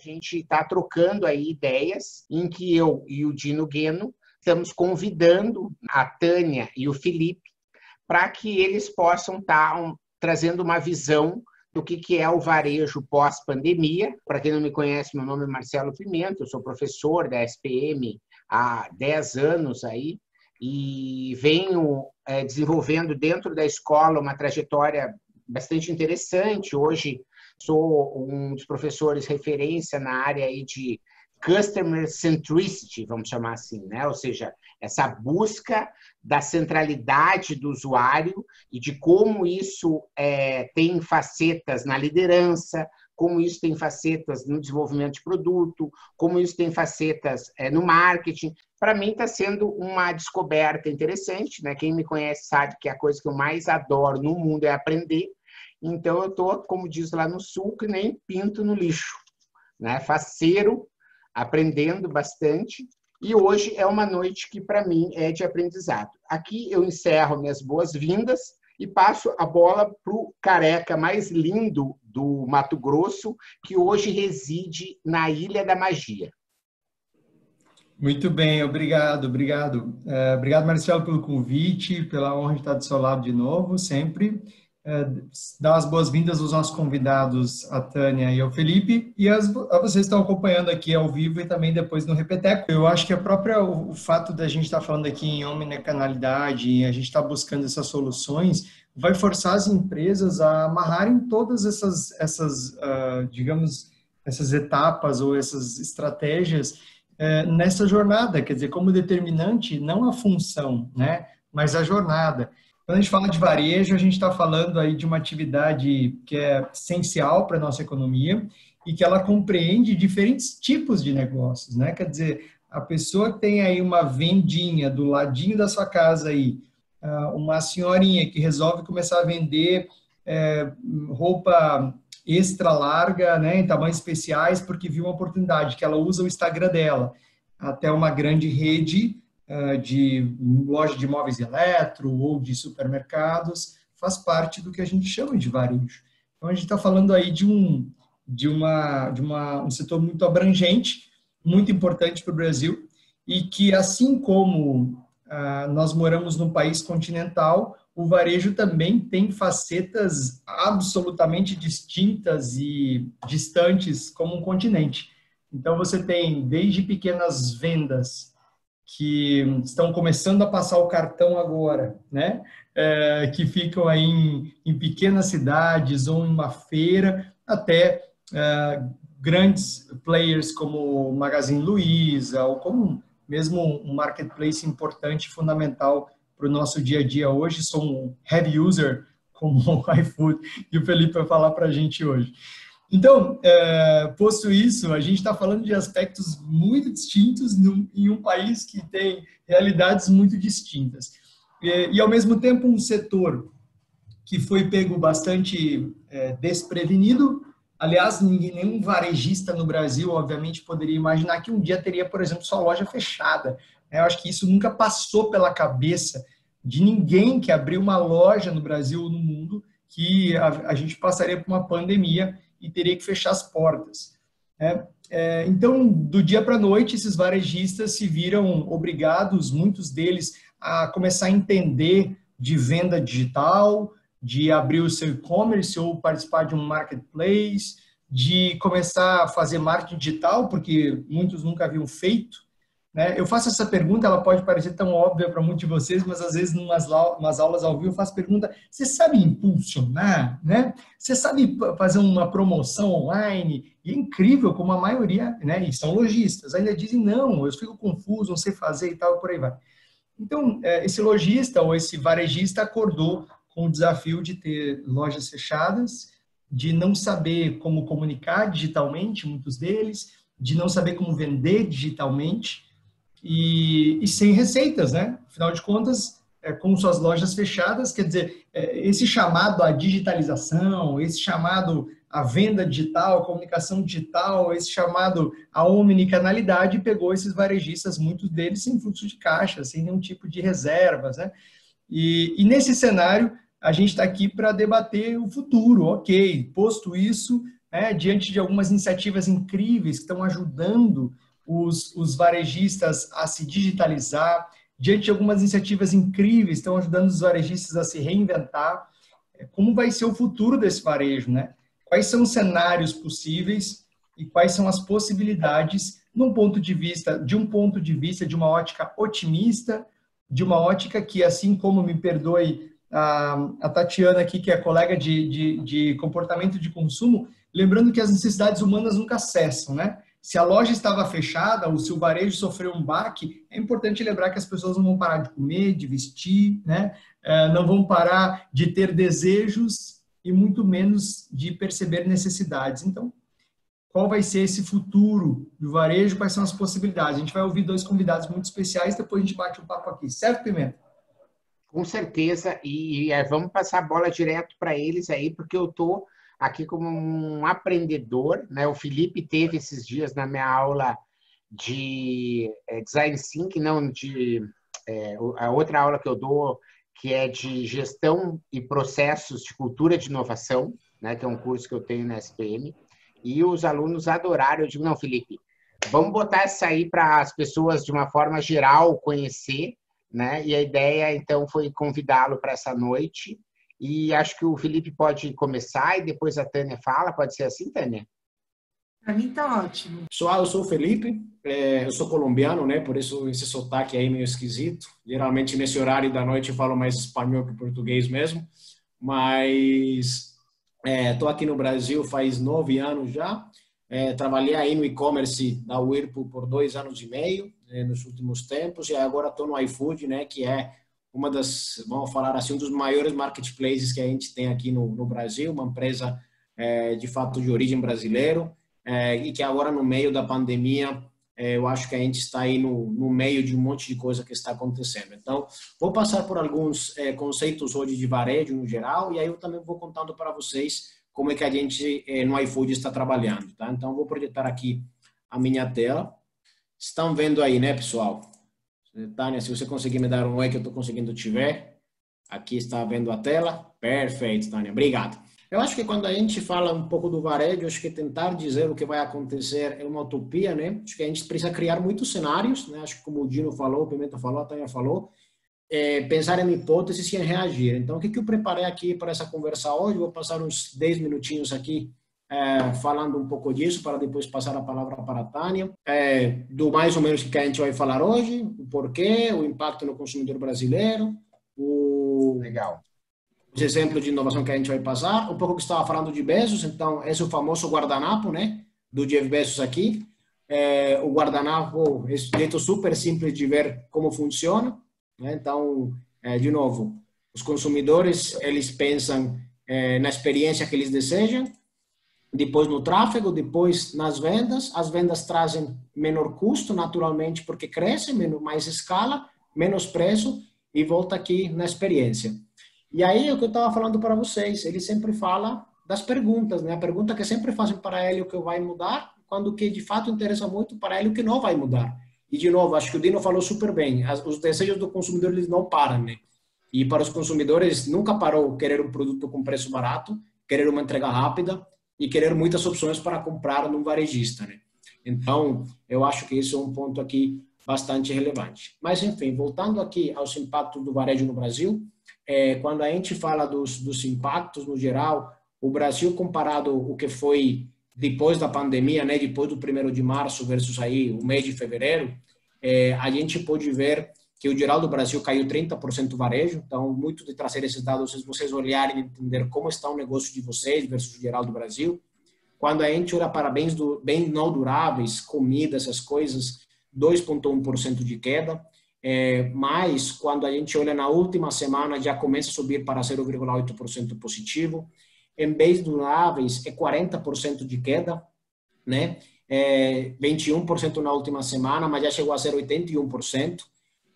gente está trocando aí ideias em que eu e o Dino Gueno estamos convidando a Tânia e o Felipe para que eles possam estar trazendo uma visão do que é o varejo pós-pandemia. Para quem não me conhece, meu nome é Marcelo Pimenta, eu sou professor da SPM há 10 anos aí, e venho desenvolvendo dentro da escola uma trajetória bastante interessante. Hoje sou um dos professores referência na área aí de Customer Centricity, vamos chamar assim, né? Ou seja, essa busca da centralidade do usuário e de como isso tem facetas na liderança, como isso tem facetas no desenvolvimento de produto, como isso tem facetas no marketing. Para mim está sendo uma descoberta interessante, né? Quem me conhece sabe que a coisa que eu mais adoro no mundo é aprender. Então eu estou, como diz lá no Sul, que nem pinto no lixo, né? Faceiro, aprendendo bastante. E hoje é uma noite que, para mim, é de aprendizado. Aqui eu encerro minhas boas-vindas e passo a bola para o careca mais lindo do Mato Grosso, que hoje reside na Ilha da Magia. Muito bem, obrigado. Obrigado, Marcelo, pelo convite, pela honra de estar do seu lado de novo, sempre. Dar as boas-vindas aos nossos convidados, a Tânia e ao Felipe, e a vocês que estão acompanhando aqui ao vivo e também depois no Repeteco. Eu acho que o fato da gente estar falando aqui em omnicanalidade, e a gente estar buscando essas soluções, vai forçar as empresas a amarrarem todas digamos, essas etapas ou essas estratégias nessa jornada, quer dizer, como determinante, não a função, né, mas a jornada. Quando a gente fala de varejo, a gente está falando aí de uma atividade que é essencial para a nossa economia e que ela compreende diferentes tipos de negócios, né? Quer dizer, a pessoa que tem aí uma vendinha do ladinho da sua casa aí, uma senhorinha que resolve começar a vender roupa extra larga, né, em tamanhos especiais, porque viu uma oportunidade, que ela usa o Instagram dela, até uma grande rede de loja de móveis eletro ou de supermercados, faz parte do que a gente chama de varejo. Então, a gente está falando aí de um setor muito abrangente, muito importante para o Brasil, e que, assim como nós moramos num país continental, o varejo também tem facetas absolutamente distintas e distantes como um continente. Então, você tem desde pequenas vendas que estão começando a passar o cartão agora, né? Que ficam aí em pequenas cidades ou em uma feira, até grandes players como o Magazine Luiza, ou como mesmo um marketplace importante, fundamental para o nosso dia a dia hoje. Sou um heavy user como o iFood, e o Felipe vai falar para a gente hoje. Então, posto isso, a gente está falando de aspectos muito distintos em um país que tem realidades muito distintas. E ao mesmo tempo, um setor que foi pego bastante desprevenido. Aliás, nenhum varejista no Brasil, obviamente, poderia imaginar que um dia teria, por exemplo, sua loja fechada. Eu acho que isso nunca passou pela cabeça de ninguém que abriu uma loja no Brasil ou no mundo, que a gente passaria por uma pandemia e teria que fechar as portas. Então, do dia para a noite, esses varejistas se viram obrigados, muitos deles, a começar a entender de venda digital, de abrir o seu e-commerce ou participar de um marketplace, de começar a fazer marketing digital, porque muitos nunca haviam feito. Eu faço essa pergunta, ela pode parecer tão óbvia para muitos de vocês, mas às vezes, umas aulas ao vivo, eu faço pergunta: você sabe impulsionar? Né? Você sabe fazer uma promoção online? E é incrível como a maioria, né, e são lojistas, ainda dizem: não, eu fico confuso, não sei fazer e tal, por aí vai. Então, esse lojista ou esse varejista acordou com o desafio de ter lojas fechadas, de não saber como comunicar digitalmente, muitos deles, de não saber como vender digitalmente, e sem receitas, né? Afinal de contas, com suas lojas fechadas, quer dizer, esse chamado à digitalização, esse chamado à venda digital, à comunicação digital, esse chamado à omnicanalidade pegou esses varejistas, muitos deles sem fluxo de caixa, sem nenhum tipo de reservas, né? E nesse cenário, a gente está aqui para debater o futuro. Ok, posto isso, né, diante de algumas iniciativas incríveis que estão ajudando os varejistas a se digitalizar, diante de algumas iniciativas incríveis que estão ajudando os varejistas a se reinventar. Como vai ser o futuro desse varejo, né? Quais são os cenários possíveis e quais são as possibilidades de um ponto de vista, de uma ótica otimista, de uma ótica que, assim como me perdoe a Tatiana aqui, que é colega de comportamento de consumo, lembrando que as necessidades humanas nunca cessam, né? Se a loja estava fechada ou se o varejo sofreu um baque, é importante lembrar que as pessoas não vão parar de comer, de vestir, né? Não vão parar de ter desejos e muito menos de perceber necessidades. Então, qual vai ser esse futuro do varejo? Quais são as possibilidades? A gente vai ouvir dois convidados muito especiais, depois a gente bate um papo aqui. Certo, Pimenta? Com certeza, vamos passar a bola direto para eles aí, porque eu estou aqui como um aprendedor, né? O Felipe teve esses dias na minha aula de Design Thinking, não, a outra aula que eu dou, que é de gestão e processos de cultura de inovação, né? Que é um curso que eu tenho na SPM, e os alunos adoraram. Eu digo, não, Felipe, vamos botar isso aí para as pessoas, de uma forma geral, conhecer, né? E a ideia, então, foi convidá-lo para essa noite. E acho que o Felipe pode começar e depois a Tânia fala. Pode ser assim, Tânia? Para mim tá ótimo. Pessoal, eu sou o Felipe, eu sou colombiano, né? Por isso esse sotaque aí meio esquisito. Geralmente nesse horário da noite eu falo mais espanhol que português mesmo. Mas estou aqui no Brasil faz 9 anos já. Trabalhei aí no e-commerce da Whirlpool por 2 anos e meio, nos últimos tempos. E agora estou no iFood, né? Que é uma das, vamos falar assim, um dos maiores marketplaces que a gente tem aqui no Brasil, uma empresa de fato de origem brasileira, e que agora no meio da pandemia, eu acho que a gente está aí no meio de um monte de coisa que está acontecendo. Então, vou passar por alguns conceitos hoje de varejo no geral, e aí eu também vou contando para vocês como é que a gente no iFood está trabalhando, tá? Então, vou projetar aqui a minha tela. Estão vendo aí, né, pessoal? Tânia, se você conseguir me dar um oi que eu estou conseguindo te ver. Aqui está vendo a tela. Perfeito, Tânia. Obrigado. Eu acho que quando a gente fala um pouco do varejo, acho que tentar dizer o que vai acontecer é uma utopia, né? Acho que a gente precisa criar muitos cenários, né? Acho que como o Dino falou, o Pimenta falou, a Tânia falou, pensar em hipóteses e em reagir. Então, o que eu preparei aqui para essa conversa hoje? Vou passar uns 10 minutinhos aqui falando um pouco disso, para depois passar a palavra para a Tânia, do mais ou menos o que a gente vai falar hoje, o porquê, o impacto no consumidor brasileiro, Legal. os exemplos de inovação que a gente vai passar, um pouco que estava falando de Bezos, então esse é o famoso guardanapo, né, do Jeff Bezos aqui, o guardanapo é um jeito super simples de ver como funciona, né? Então, de novo, os consumidores, eles pensam na experiência que eles desejam, depois no tráfego, depois nas vendas. As vendas trazem menor custo, naturalmente, porque cresce, mais escala, menos preço, e volta aqui na experiência. E aí, o que eu estava falando para vocês, ele sempre fala das perguntas, né? A pergunta que sempre fazem para ele o que vai mudar, quando o que de fato interessa muito para ele o que não vai mudar. E, de novo, acho que o Dino falou super bem, os desejos do consumidor, eles não param, né? E para os consumidores, nunca parou querer um produto com preço barato, querer uma entrega rápida, e querer muitas opções para comprar num varejista, né? Então, eu acho que isso é um ponto aqui bastante relevante. Mas, enfim, voltando aqui aos impactos do varejo no Brasil, quando a gente fala dos impactos no geral, o Brasil, comparado o que foi depois da pandemia, né, depois do 1º de março versus aí o mês de fevereiro, a gente pode ver que o geral do Brasil caiu 30% varejo. Então, muito de trazer esses dados, se vocês olharem e entender como está o negócio de vocês versus o geral do Brasil. Quando a gente olha para bens não duráveis, comida, essas coisas, 2,1% de queda. Mas, quando a gente olha na última semana, já começa a subir para 0,8% positivo. Em bens duráveis, 40% de queda, né? 21% na última semana, mas já chegou a 0,81%.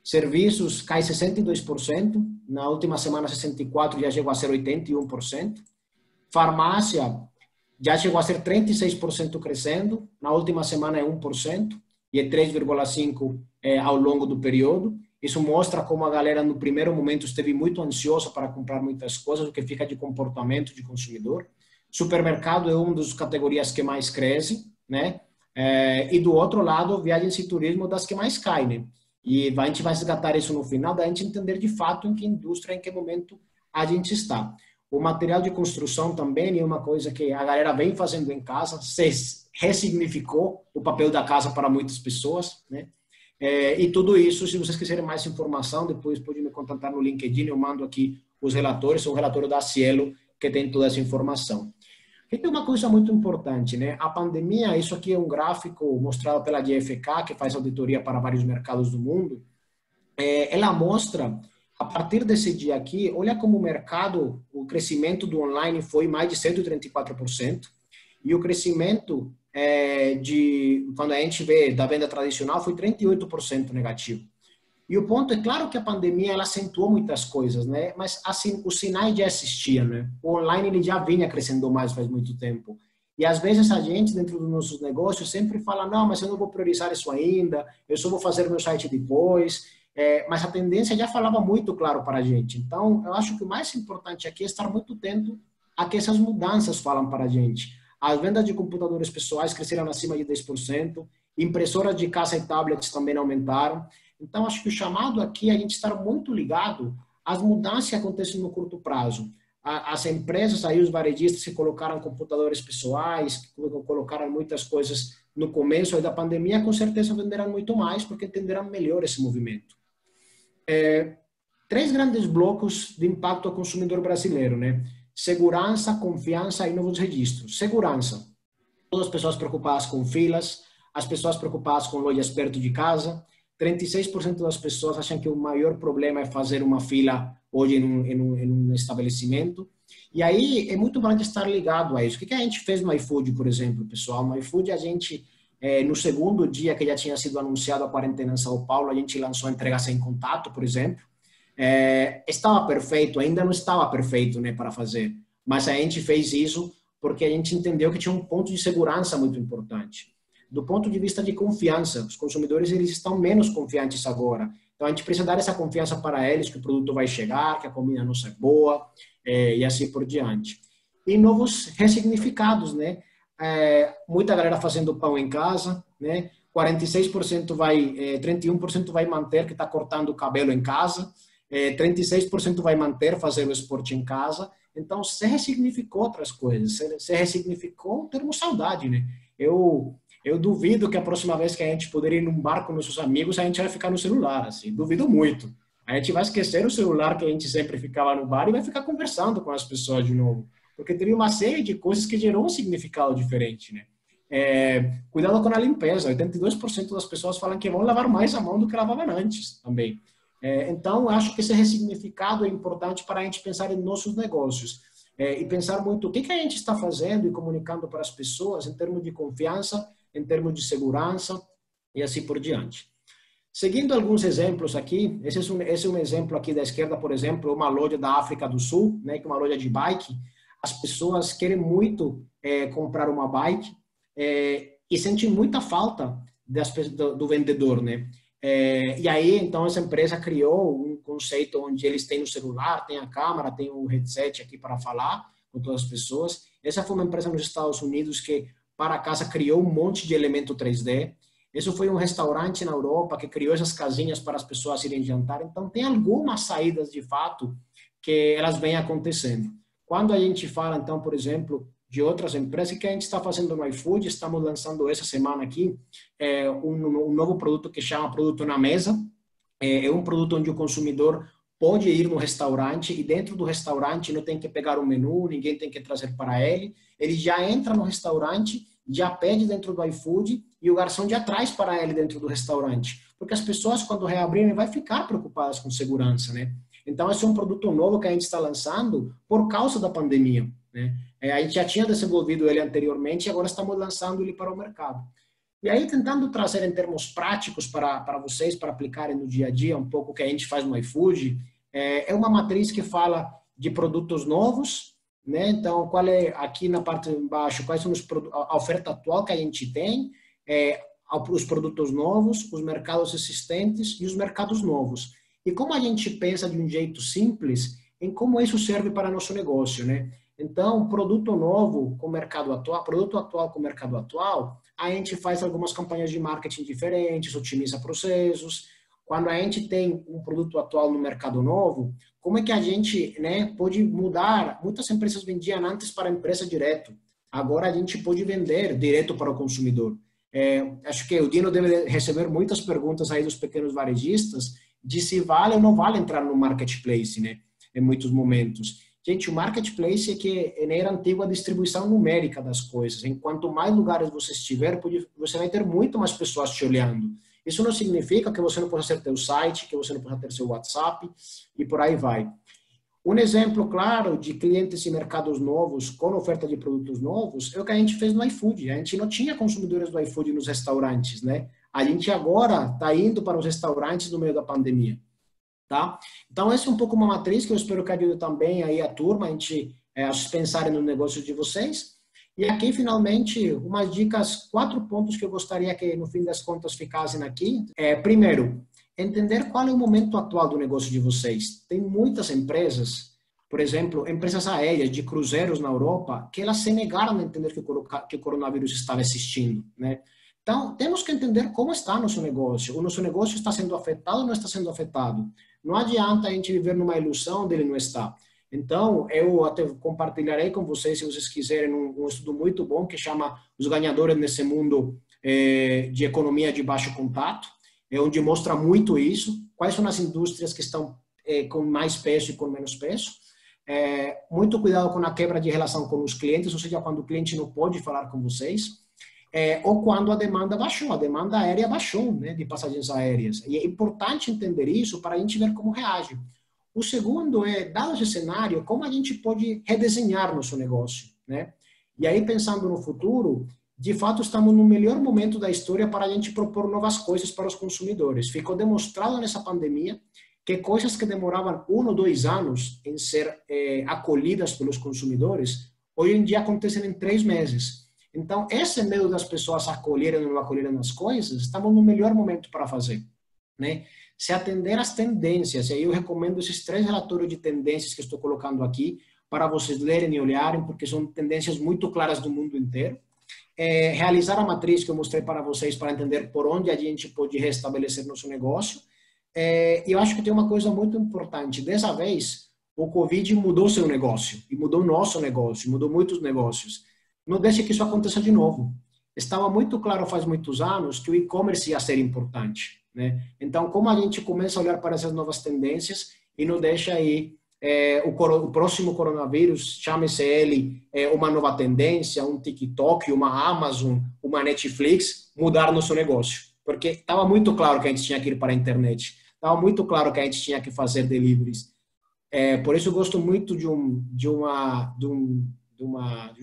Serviços cai 62%, na última semana 64%, já chegou a ser 81%. Farmácia já chegou a ser 36% crescendo, na última semana é 1%, e é 3,5% ao longo do período. Isso mostra como a galera no primeiro momento esteve muito ansiosa para comprar muitas coisas, o que fica de comportamento de consumidor. Supermercado é uma das categorias que mais cresce, né? E do outro lado, viagens e turismo das que mais caem, né? E a gente vai resgatar isso no final, da gente entender de fato em que indústria, em que momento a gente está. O material de construção também é uma coisa que a galera vem fazendo em casa, se ressignificou o papel da casa para muitas pessoas, né? E tudo isso, se vocês quiserem mais informação, depois podem me contatar no LinkedIn, eu mando aqui os relatórios, são um relatório da Cielo que tem toda essa informação. E tem uma coisa muito importante, né? A pandemia, isso aqui é um gráfico mostrado pela GfK, que faz auditoria para vários mercados do mundo. Ela mostra, a partir desse dia aqui, olha como o mercado, o crescimento do online foi mais de 134%, e o crescimento quando a gente vê da venda tradicional, foi 38% negativo. E o ponto é claro que a pandemia ela acentuou muitas coisas, né? Mas assim, os sinais já existiam, né? O online ele já vinha crescendo mais faz muito tempo. E às vezes a gente dentro dos nossos negócios sempre fala, não, mas eu não vou priorizar isso ainda, eu só vou fazer meu site depois. Mas a tendência já falava muito claro para a gente. Então, eu acho que o mais importante aqui é estar muito atento a que essas mudanças falam para a gente. As vendas de computadores pessoais cresceram acima de 10%, impressoras de casa e tablets também aumentaram. Então, acho que o chamado aqui é a gente estar muito ligado às mudanças que acontecem no curto prazo. As empresas, aí os varejistas que colocaram computadores pessoais, que colocaram muitas coisas no começo aí da pandemia, com certeza venderão muito mais, porque entenderão melhor esse movimento. 3 grandes blocos de impacto ao consumidor brasileiro, né? Segurança, confiança e novos registros. Segurança. Todas as pessoas preocupadas com filas, as pessoas preocupadas com lojas perto de casa. 36% das pessoas acham que o maior problema é fazer uma fila hoje em um estabelecimento. E aí é muito importante estar ligado a isso. O que a gente fez no iFood, por exemplo, pessoal? No iFood, a gente, no segundo dia que já tinha sido anunciado a quarentena em São Paulo, a gente lançou a entrega sem contato, por exemplo. Estava perfeito, ainda não estava perfeito, né, para fazer. Mas a gente fez isso porque a gente entendeu que tinha um ponto de segurança muito importante. Do ponto de vista de confiança, os consumidores eles estão menos confiantes agora. Então, a gente precisa dar essa confiança para eles, que o produto vai chegar, que a comida não é boa, e assim por diante. E novos ressignificados, né? Muita galera fazendo pão em casa, né? 46% 31% vai manter que está cortando o cabelo em casa, 36% vai manter fazer o esporte em casa. Então, se ressignificou outras coisas, se ressignificou o termo saudade, né? Eu duvido que a próxima vez que a gente poder ir num bar com nossos amigos, a gente vai ficar no celular, assim, duvido muito. A gente vai esquecer o celular que a gente sempre ficava no bar e vai ficar conversando com as pessoas de novo. Porque teria uma série de coisas que gerou um significado diferente, né? Cuidado com a limpeza. 82% das pessoas falam que vão lavar mais a mão do que lavavam antes também. Então, acho que esse ressignificado é importante para a gente pensar em nossos negócios. E pensar muito o que a gente está fazendo e comunicando para as pessoas em termos de confiança, em termos de segurança e assim por diante. Seguindo alguns exemplos aqui, esse é um exemplo aqui da esquerda, por exemplo, uma loja da África do Sul, né, que é uma loja de bike. As pessoas querem muito comprar uma bike e sentem muita falta do vendedor, né? E aí, então, essa empresa criou um conceito onde eles têm o celular, tem a câmera, tem o headset aqui para falar com todas as pessoas. Essa foi uma empresa nos Estados Unidos que, para casa, criou um monte de elemento 3D. Isso foi um restaurante na Europa que criou essas casinhas para as pessoas irem jantar. Então, tem algumas saídas, de fato, que elas vêm acontecendo. Quando a gente fala, então, por exemplo, de outras empresas, que a gente está fazendo no iFood, estamos lançando essa semana aqui um novo produto que chama Produto na Mesa. É um produto onde o consumidor pode ir no restaurante e dentro do restaurante não tem que pegar o menu, ninguém tem que trazer para ele. Ele já entra no restaurante, já pede dentro do iFood e o garçom já traz para ele dentro do restaurante. Porque as pessoas, quando reabrirem, vão ficar preocupadas com segurança, né? Então, esse é um produto novo que a gente está lançando por causa da pandemia, né? A gente já tinha desenvolvido ele anteriormente e agora estamos lançando ele para o mercado. E aí, tentando trazer em termos práticos para vocês, para aplicarem no dia a dia, um pouco o que a gente faz no iFood, é uma matriz que fala de produtos novos, né? Então, qual é, aqui na parte de baixo, quais são a oferta atual que a gente tem, os produtos novos, os mercados existentes e os mercados novos. E como a gente pensa de um jeito simples em como isso serve para nosso negócio, né? Então, produto novo com o mercado atual, produto atual com o mercado atual, a gente faz algumas campanhas de marketing diferentes, otimiza processos. Quando a gente tem um produto atual no mercado novo, como é que a gente, né, pode mudar? Muitas empresas vendiam antes para a empresa direto. Agora a gente pode vender direto para o consumidor. Acho que o Dino deve receber muitas perguntas aí dos pequenos varejistas de se vale ou não vale entrar no marketplace, né? Em muitos momentos. Gente, o marketplace é que era antiga distribuição numérica das coisas. Enquanto mais lugares você estiver, você vai ter muito mais pessoas te olhando. Isso não significa que você não possa ter seu site, que você não possa ter seu WhatsApp e por aí vai. Um exemplo claro de clientes e mercados novos com oferta de produtos novos é o que a gente fez no iFood. A gente não tinha consumidores do iFood nos restaurantes, né? A gente agora está indo para os restaurantes no meio da pandemia, tá? Então, essa é um pouco uma matriz que eu espero que ajude também aí a turma, a pensarem no negócio de vocês. E aqui, finalmente, umas dicas, 4 pontos que eu gostaria que, no fim das contas, ficassem aqui. Primeiro, entender qual é o momento atual do negócio de vocês. Tem muitas empresas, por exemplo, empresas aéreas de cruzeiros na Europa, que elas se negaram a entender que o coronavírus estava existindo, né? Então, temos que entender como está o nosso negócio. O nosso negócio está sendo afetado ou não está sendo afetado? Não adianta a gente viver numa ilusão dele não estar. Então, eu até compartilharei com vocês, se vocês quiserem, um estudo muito bom que chama Os Ganhadores nesse Mundo de Economia de Baixo Contato, onde mostra muito isso, quais são as indústrias que estão com mais peso e com menos peso. Muito cuidado com a quebra de relação com os clientes, ou seja, quando o cliente não pode falar com vocês, ou quando a demanda baixou, a demanda aérea baixou, né, de passagens aéreas. E é importante entender isso para a gente ver como reage. O segundo dado esse cenário, como a gente pode redesenhar nosso negócio, né? E aí, pensando no futuro, de fato, estamos no melhor momento da história para a gente propor novas coisas para os consumidores. Ficou demonstrado nessa pandemia que coisas que demoravam 1 ou 2 anos em ser acolhidas pelos consumidores, hoje em dia acontecem em 3 meses. Então, esse medo das pessoas acolherem ou não acolherem as coisas, estamos no melhor momento para fazer, né? Se atender às tendências, e aí eu recomendo esses 3 relatórios de tendências que estou colocando aqui, para vocês lerem e olharem, porque são tendências muito claras do mundo inteiro. Realizar a matriz que eu mostrei para vocês, para entender por onde a gente pode restabelecer nosso negócio. E eu acho que tem uma coisa muito importante. Dessa vez, o Covid mudou seu negócio, e mudou nosso negócio, mudou muitos negócios. Não deixe que isso aconteça de novo. Estava muito claro faz muitos anos que o e-commerce ia ser importante, né? Então, como a gente começa a olhar para essas novas tendências e não deixa aí o próximo coronavírus, chame-se ele uma nova tendência, um TikTok, uma Amazon, uma Netflix, mudar nosso negócio. Porque estava muito claro que a gente tinha que ir para a internet. Estava muito claro que a gente tinha que fazer deliveries. Por isso eu gosto muito de um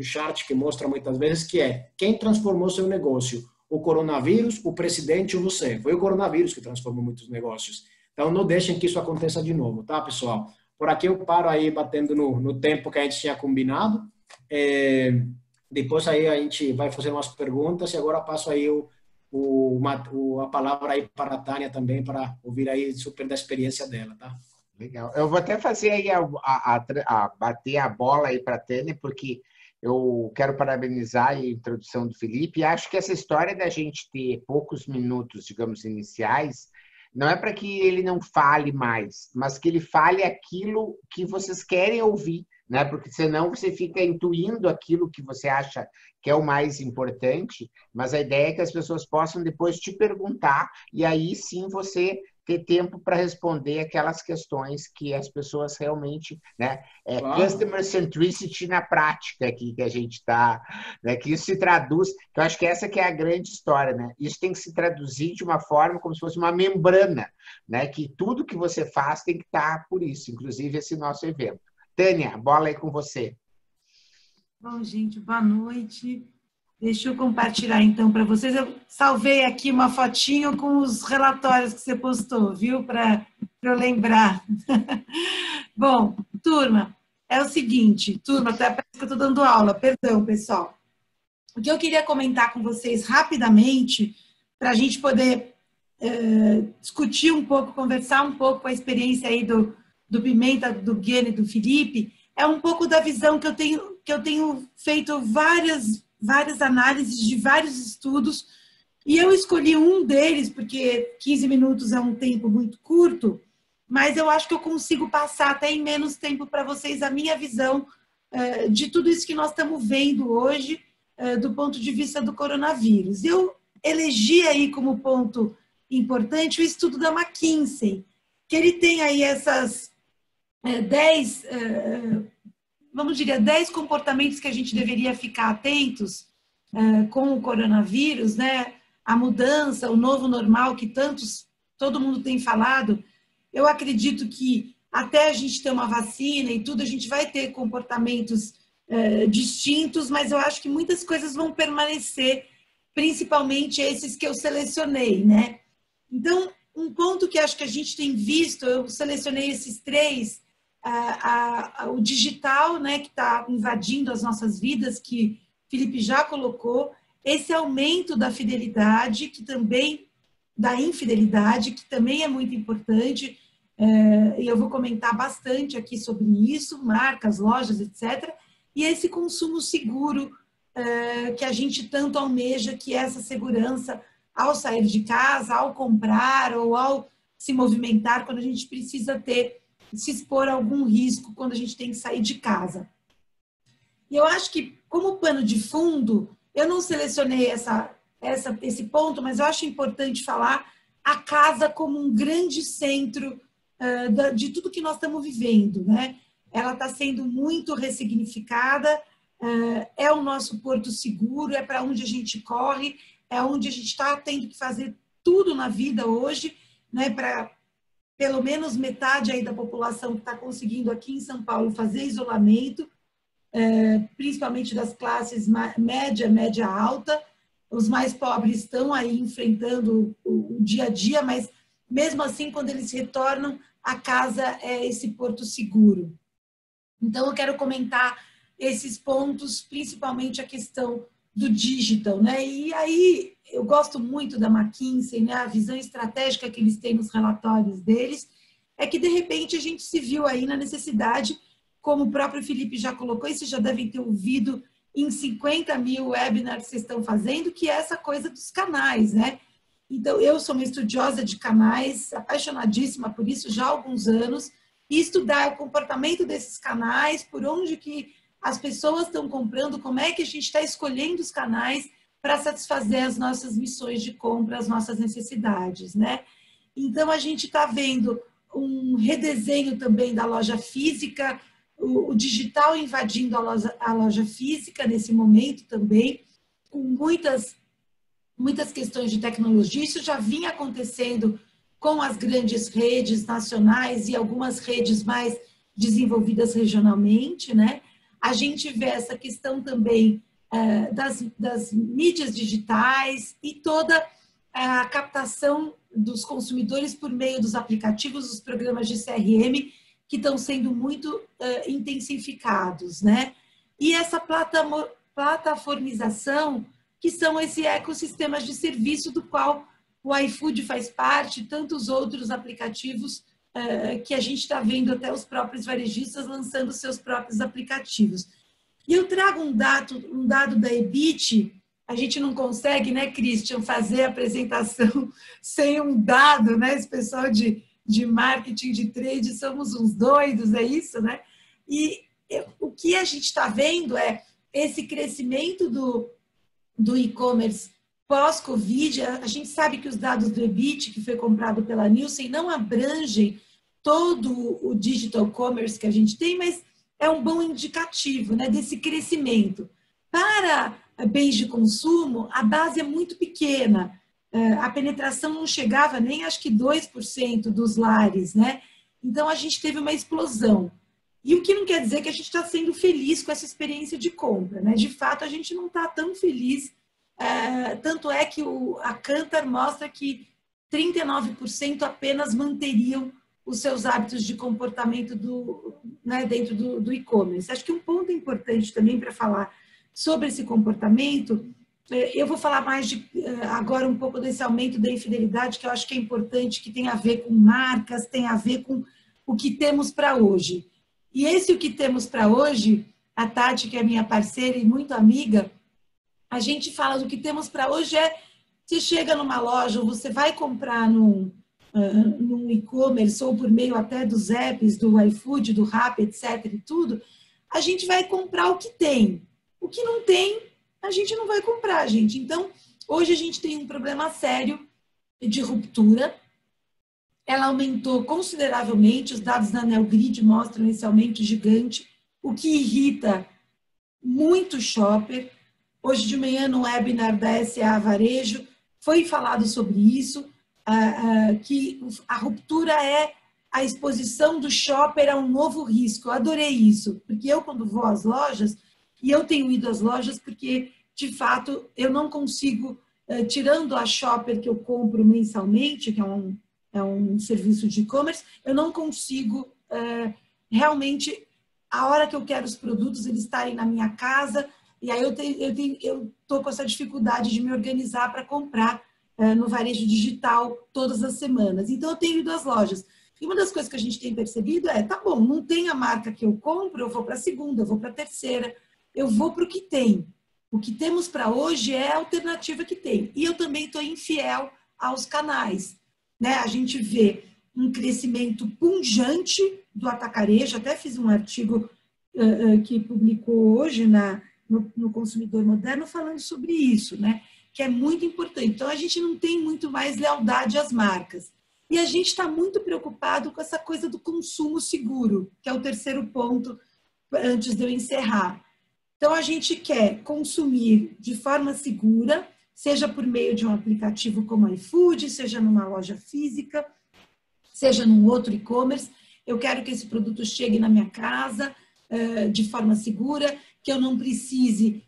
chart que mostra muitas vezes que quem transformou seu negócio, o coronavírus, o presidente ou você. Foi o coronavírus que transformou muitos negócios. Então não deixem que isso aconteça de novo, tá, pessoal? Por aqui eu paro aí batendo no tempo que a gente tinha combinado. Depois aí a gente vai fazer umas perguntas e agora passo aí a palavra aí para a Tânia também, para ouvir aí super da experiência dela, tá? Legal. Eu vou até fazer aí bater a bola aí para a Tânia, porque eu quero parabenizar a introdução do Felipe e acho que essa história da gente ter poucos minutos, digamos, iniciais, não é para que ele não fale mais, mas que ele fale aquilo que vocês querem ouvir, né? Porque senão você fica intuindo aquilo que você acha que é o mais importante, mas a ideia é que as pessoas possam depois te perguntar e aí sim você ter tempo para responder aquelas questões que as pessoas realmente, né? Claro. Customer centricity na prática aqui que a gente está, né? Que isso se traduz, que eu acho que essa que é a grande história, né? Isso tem que se traduzir de uma forma como se fosse uma membrana, né? Que tudo que você faz tem que estar por isso, inclusive esse nosso evento. Tânia, bola aí com você. Bom, gente, boa noite. Deixa eu compartilhar, então, para vocês. Eu salvei aqui uma fotinho com os relatórios que você postou, viu? Para eu lembrar. Bom, turma, é o seguinte. Turma, até parece que eu estou dando aula. Perdão, pessoal. O que eu queria comentar com vocês rapidamente, para a gente poder discutir um pouco, conversar um pouco com a experiência aí do Pimenta, do Guilherme e do Felipe, é um pouco da visão que eu tenho que eu tenho feito várias análises de vários estudos, e eu escolhi um deles, porque 15 minutos é um tempo muito curto, mas eu acho que eu consigo passar até em menos tempo para vocês a minha visão de tudo isso que nós estamos vendo hoje, do ponto de vista do coronavírus. Eu elegi aí como ponto importante o estudo da McKinsey, que ele tem aí essas 10 comportamentos que a gente deveria ficar atentos com o coronavírus, né? A mudança, o novo normal que todo mundo tem falado. Eu acredito que até a gente ter uma vacina e tudo, a gente vai ter comportamentos distintos, mas eu acho que muitas coisas vão permanecer, principalmente esses que eu selecionei, né? Então, um ponto que acho que a gente tem visto, eu selecionei esses 3, o digital, né, que está invadindo as nossas vidas, que Felipe já colocou, esse aumento da fidelidade, da infidelidade, que também é muito importante, e eu vou comentar bastante aqui sobre isso, marcas, lojas, etc. E esse consumo seguro que a gente tanto almeja, que é essa segurança ao sair de casa, ao comprar ou ao se movimentar, quando a gente precisa se expor a algum risco, quando a gente tem que sair de casa. E eu acho que, como pano de fundo, eu não selecionei esse ponto, mas eu acho importante falar a casa como um grande centro de tudo que nós estamos vivendo, né? Ela está sendo muito ressignificada, é o nosso porto seguro, é para onde a gente corre, é onde a gente está tendo que fazer tudo na vida hoje, né? Para pelo menos metade aí da população que está conseguindo aqui em São Paulo fazer isolamento, principalmente das classes média alta. Os mais pobres estão aí enfrentando o dia a dia, mas mesmo assim, quando eles retornam, a casa é esse porto seguro. Então, eu quero comentar esses pontos, principalmente a questão do digital, né? E aí, eu gosto muito da McKinsey, né? A visão estratégica que eles têm nos relatórios deles é que, de repente, a gente se viu aí na necessidade, como o próprio Felipe já colocou, e vocês já devem ter ouvido em 50 mil webinars que vocês estão fazendo, que é essa coisa dos canais, né? Então, eu sou uma estudiosa de canais, apaixonadíssima por isso já há alguns anos, e estudar o comportamento desses canais, por onde que as pessoas estão comprando, como é que a gente está escolhendo os canais para satisfazer as nossas missões de compra, as nossas necessidades, né? Então, a gente está vendo um redesenho também da loja física, o digital invadindo a loja física nesse momento também, com muitas questões de tecnologia. Isso já vinha acontecendo com as grandes redes nacionais e algumas redes mais desenvolvidas regionalmente, né? A gente vê essa questão também das mídias digitais e toda a captação dos consumidores por meio dos aplicativos, dos programas de CRM, que estão sendo muito intensificados, né? E essa plataformização, que são esses ecossistemas de serviço do qual o iFood faz parte, e tantos outros aplicativos que a gente está vendo até os próprios varejistas lançando seus próprios aplicativos. E eu trago um dado da EBIT. A gente não consegue, né, Christian, fazer a apresentação sem um dado, né? Esse pessoal de marketing, de trade, somos uns doidos, é isso, né? E o que a gente está vendo é esse crescimento do e-commerce pós-Covid. A gente sabe que os dados do EBIT, que foi comprado pela Nielsen, não abrangem todo o digital commerce que a gente tem, mas é um bom indicativo, né, desse crescimento. Para bens de consumo, a base é muito pequena. A penetração não chegava nem, acho que 2% dos lares, né? Então, a gente teve uma explosão. E o que não quer dizer que a gente está sendo feliz com essa experiência de compra, né? De fato, a gente não está tão feliz. Tanto é que a Kantar mostra que 39% apenas manteriam os seus hábitos de comportamento dentro do e-commerce. Acho que um ponto importante também para falar sobre esse comportamento, eu vou falar mais agora um pouco desse aumento da infidelidade, que eu acho que é importante, que tem a ver com marcas, tem a ver com o que temos para hoje. E o que temos para hoje a Tati, que é minha parceira e muito amiga, a gente fala do que temos para hoje você chega numa loja ou você vai comprar num e-commerce ou por meio até dos apps, do iFood, do Rappi, etc. e tudo, a gente vai comprar o que tem. O que não tem, a gente não vai comprar, gente. Então, hoje a gente tem um problema sério de ruptura. Ela aumentou consideravelmente, os dados da Neogrid mostram esse aumento gigante, o que irrita muito shopper. Hoje de manhã, no webinar da SA Varejo, foi falado sobre isso, que a ruptura é a exposição do shopper a um novo risco. Eu adorei isso, porque eu, quando vou às lojas, e eu tenho ido às lojas porque, de fato, eu não consigo, tirando a shopper que eu compro mensalmente, que é um serviço de e-commerce, eu não consigo realmente, a hora que eu quero os produtos, eles estarem na minha casa, e aí eu estou com essa dificuldade de me organizar para comprar no varejo digital todas as semanas. Então, eu tenho ido às lojas. E uma das coisas que a gente tem percebido tá bom, não tem a marca que eu compro, eu vou para a segunda, eu vou para a terceira, eu vou para o que tem. O que temos para hoje é a alternativa que tem. E eu também estou infiel aos canais. Né? A gente vê um crescimento pungente do atacarejo, até fiz um artigo que publicou hoje no Consumidor Moderno falando sobre isso, né? Que é muito importante. Então, a gente não tem muito mais lealdade às marcas. E a gente está muito preocupado com essa coisa do consumo seguro, que é o terceiro ponto, antes de eu encerrar. Então, a gente quer consumir de forma segura, seja por meio de um aplicativo como iFood, seja numa loja física, seja num outro e-commerce. Eu quero que esse produto chegue na minha casa de forma segura, que eu não precise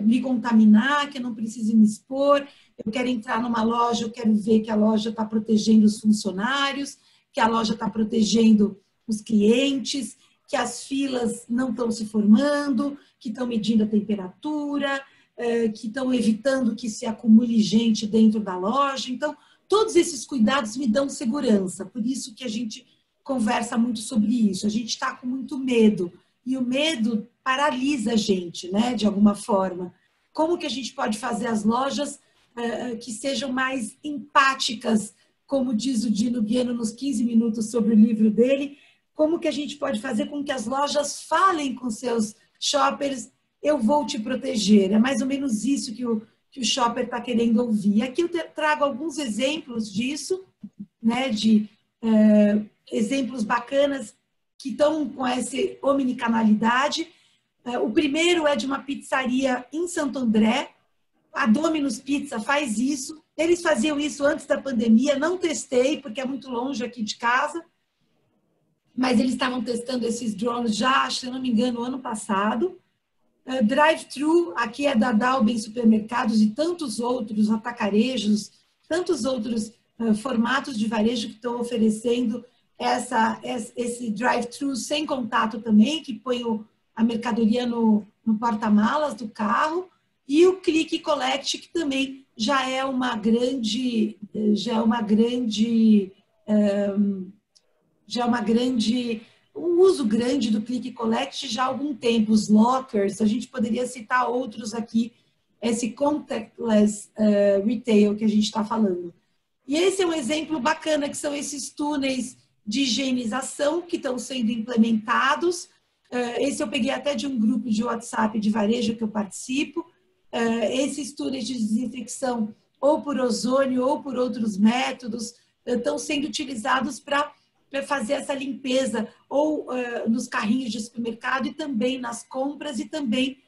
me contaminar, que eu não precise me expor. Eu quero entrar numa loja, eu quero ver que a loja está protegendo os funcionários, que a loja está protegendo os clientes, que as filas não estão se formando, que estão medindo a temperatura, que estão evitando que se acumule gente dentro da loja. Então, todos esses cuidados me dão segurança. Por isso que a gente conversa muito sobre isso. A gente está com muito medo. E o medo paralisa a gente, né, de alguma forma. Como que a gente pode fazer as lojas que sejam mais empáticas, como diz o Dino Gueno nos 15 minutos sobre o livro dele, como que a gente pode fazer com que as lojas falem com seus shoppers, eu vou te proteger. É mais ou menos isso que o shopper está querendo ouvir. Aqui eu trago alguns exemplos disso, né, de exemplos bacanas que estão com essa omnicanalidade. O primeiro é de uma pizzaria em Santo André, a Domino's Pizza faz isso. Eles faziam isso antes da pandemia, não testei, porque é muito longe aqui de casa, mas eles estavam testando esses drones já, se eu não me engano, ano passado. Drive-thru, aqui é da Dalben Supermercados e tantos outros atacarejos, tantos outros formatos de varejo que estão oferecendo esse drive-thru sem contato também, que põe a mercadoria no porta-malas do carro, e o click collect, que também já é uma grande um uso grande do click collect já há algum tempo. Os lockers, a gente poderia citar outros aqui, esse contactless retail que a gente está falando. E esse é um exemplo bacana, que são esses túneis de higienização que estão sendo implementados. Esse eu peguei até de um grupo de WhatsApp de varejo que eu participo. Esses túneis de desinfecção, ou por ozônio ou por outros métodos, estão sendo utilizados para fazer essa limpeza, ou nos carrinhos de supermercado, e também nas compras, e também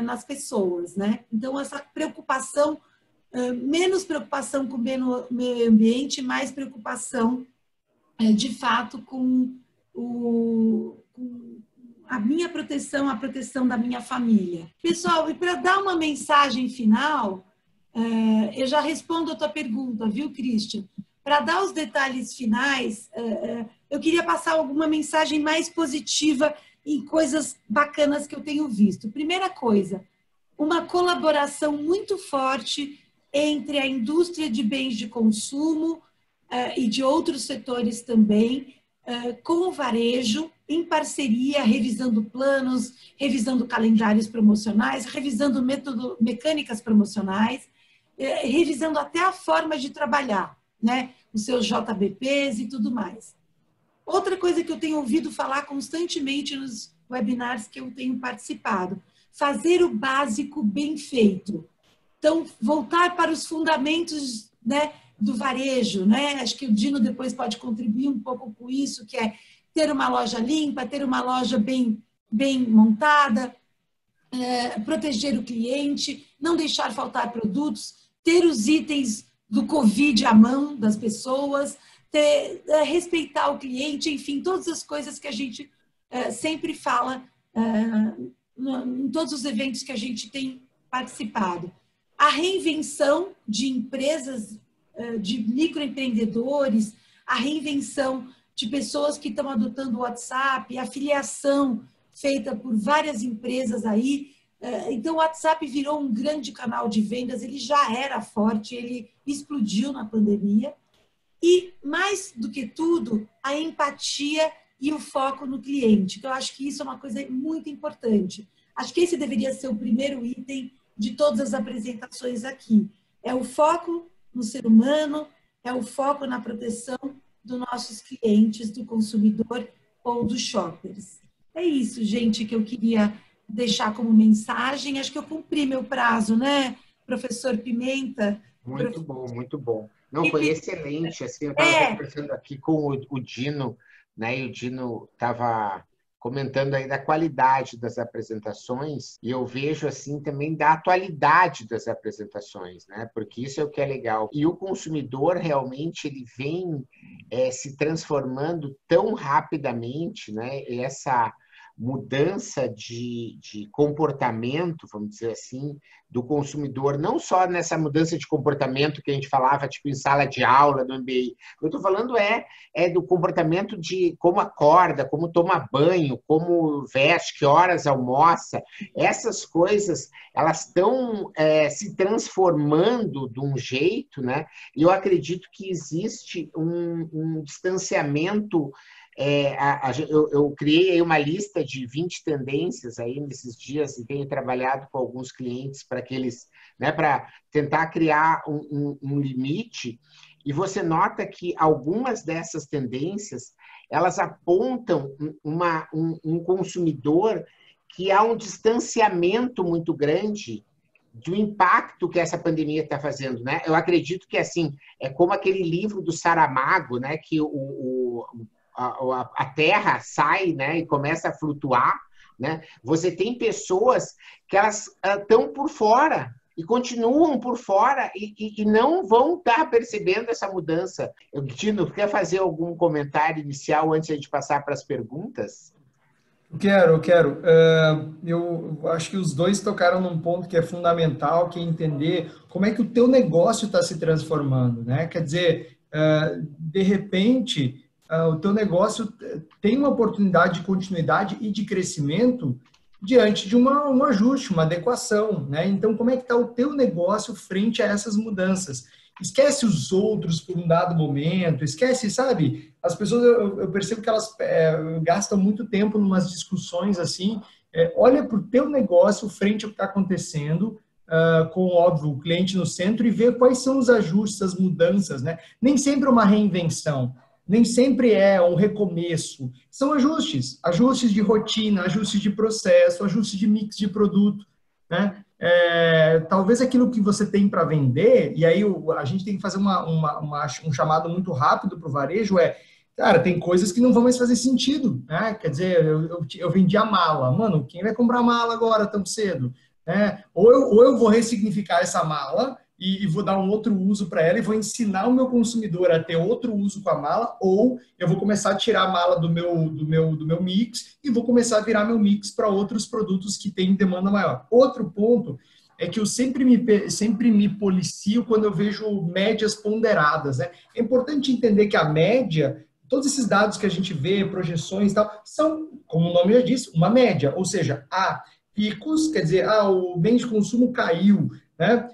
nas pessoas, né? Então, essa preocupação, menos preocupação com o meio ambiente, mais preocupação, de fato, com a minha proteção, a proteção da minha família. Pessoal, e para dar uma mensagem final, eu já respondo a tua pergunta, viu, Christian? Para dar os detalhes finais, eu queria passar alguma mensagem mais positiva em coisas bacanas que eu tenho visto. Primeira coisa, uma colaboração muito forte entre a indústria de bens de consumo e de outros setores também, com o varejo, em parceria, revisando planos, revisando calendários promocionais, revisando mecânicas promocionais, revisando até a forma de trabalhar, né? Os seus JBPs e tudo mais. Outra coisa que eu tenho ouvido falar constantemente nos webinars que eu tenho participado, fazer o básico bem feito. Então, voltar para os fundamentos, né, do varejo, né? Acho que o Dino depois pode contribuir um pouco com isso, que é ter uma loja limpa, ter uma loja bem montada, proteger o cliente, não deixar faltar produtos, ter os itens do Covid à mão das pessoas, respeitar o cliente, enfim, todas as coisas que a gente sempre fala em todos os eventos que a gente tem participado. A reinvenção de empresas, de microempreendedores, a reinvenção de pessoas que estão adotando o WhatsApp, a filiação feita por várias empresas aí. Então, o WhatsApp virou um grande canal de vendas, ele já era forte, ele explodiu na pandemia. E, mais do que tudo, a empatia e o foco no cliente, que eu acho que isso é uma coisa muito importante. Acho que esse deveria ser o primeiro item de todas as apresentações aqui. É o foco no ser humano, é o foco na proteção dos nossos clientes, do consumidor ou dos shoppers. É isso, gente, que eu queria deixar como mensagem. Acho que eu cumpri meu prazo, né, professor Pimenta? Muito bom, muito bom. Não, foi excelente. Assim, eu estava conversando aqui com o Dino, né? E o Dino estava comentando aí da qualidade das apresentações, e eu vejo assim também da atualidade das apresentações, né? Porque isso é o que é legal. E o consumidor realmente ele vem se transformando tão rapidamente, né? Essa mudança de comportamento, vamos dizer assim, do consumidor, não só nessa mudança de comportamento que a gente falava, tipo em sala de aula, no MBA. Eu estou falando do comportamento de como acorda, como toma banho, como veste, que horas almoça. Essas coisas, elas estão se transformando de um jeito, né? E eu acredito que existe um distanciamento. Eu criei uma lista de 20 tendências aí nesses dias e tenho trabalhado com alguns clientes para que eles, né, para tentar criar um limite. E você nota que algumas dessas tendências elas apontam um consumidor que há um distanciamento muito grande do impacto que essa pandemia está fazendo, né? Eu acredito que assim é como aquele livro do Saramago, né, que a Terra sai, né, e começa a flutuar, né? Você tem pessoas que elas estão por fora e continuam por fora e não vão estar percebendo essa mudança. Dino, quer fazer algum comentário inicial antes de a gente passar para as perguntas? Eu quero. Eu acho que os dois tocaram num ponto que é fundamental, que é entender como é que o teu negócio está se transformando, né? Quer dizer, de repente, o teu negócio tem uma oportunidade de continuidade e de crescimento diante de um ajuste, uma adequação, né? Então, como é que está o teu negócio frente a essas mudanças? Esquece os outros por um dado momento, esquece, sabe? As pessoas, eu percebo que elas gastam muito tempo em umas discussões assim, olha para o teu negócio frente ao que está acontecendo, com, óbvio, o cliente no centro e ver quais são os ajustes, as mudanças, né? Nem sempre é uma reinvenção, nem sempre é um recomeço. São ajustes de rotina, ajustes de processo, ajustes de mix de produto, né? Talvez aquilo que você tem para vender, e aí a gente tem que fazer um chamado muito rápido para o varejo, cara, tem coisas que não vão mais fazer sentido, né? Quer dizer, eu vendi a mala. Mano, quem vai comprar mala agora tão cedo? Ou eu vou ressignificar essa mala e vou dar um outro uso para ela e vou ensinar o meu consumidor a ter outro uso com a mala, ou eu vou começar a tirar a mala do meu mix e vou começar a virar meu mix para outros produtos que têm demanda maior. Outro ponto é que eu sempre me policio quando eu vejo médias ponderadas, né? É importante entender que a média, todos esses dados que a gente vê, projeções e tal, são, como o nome já diz, uma média, ou seja, há picos, quer dizer, o bem de consumo caiu, né?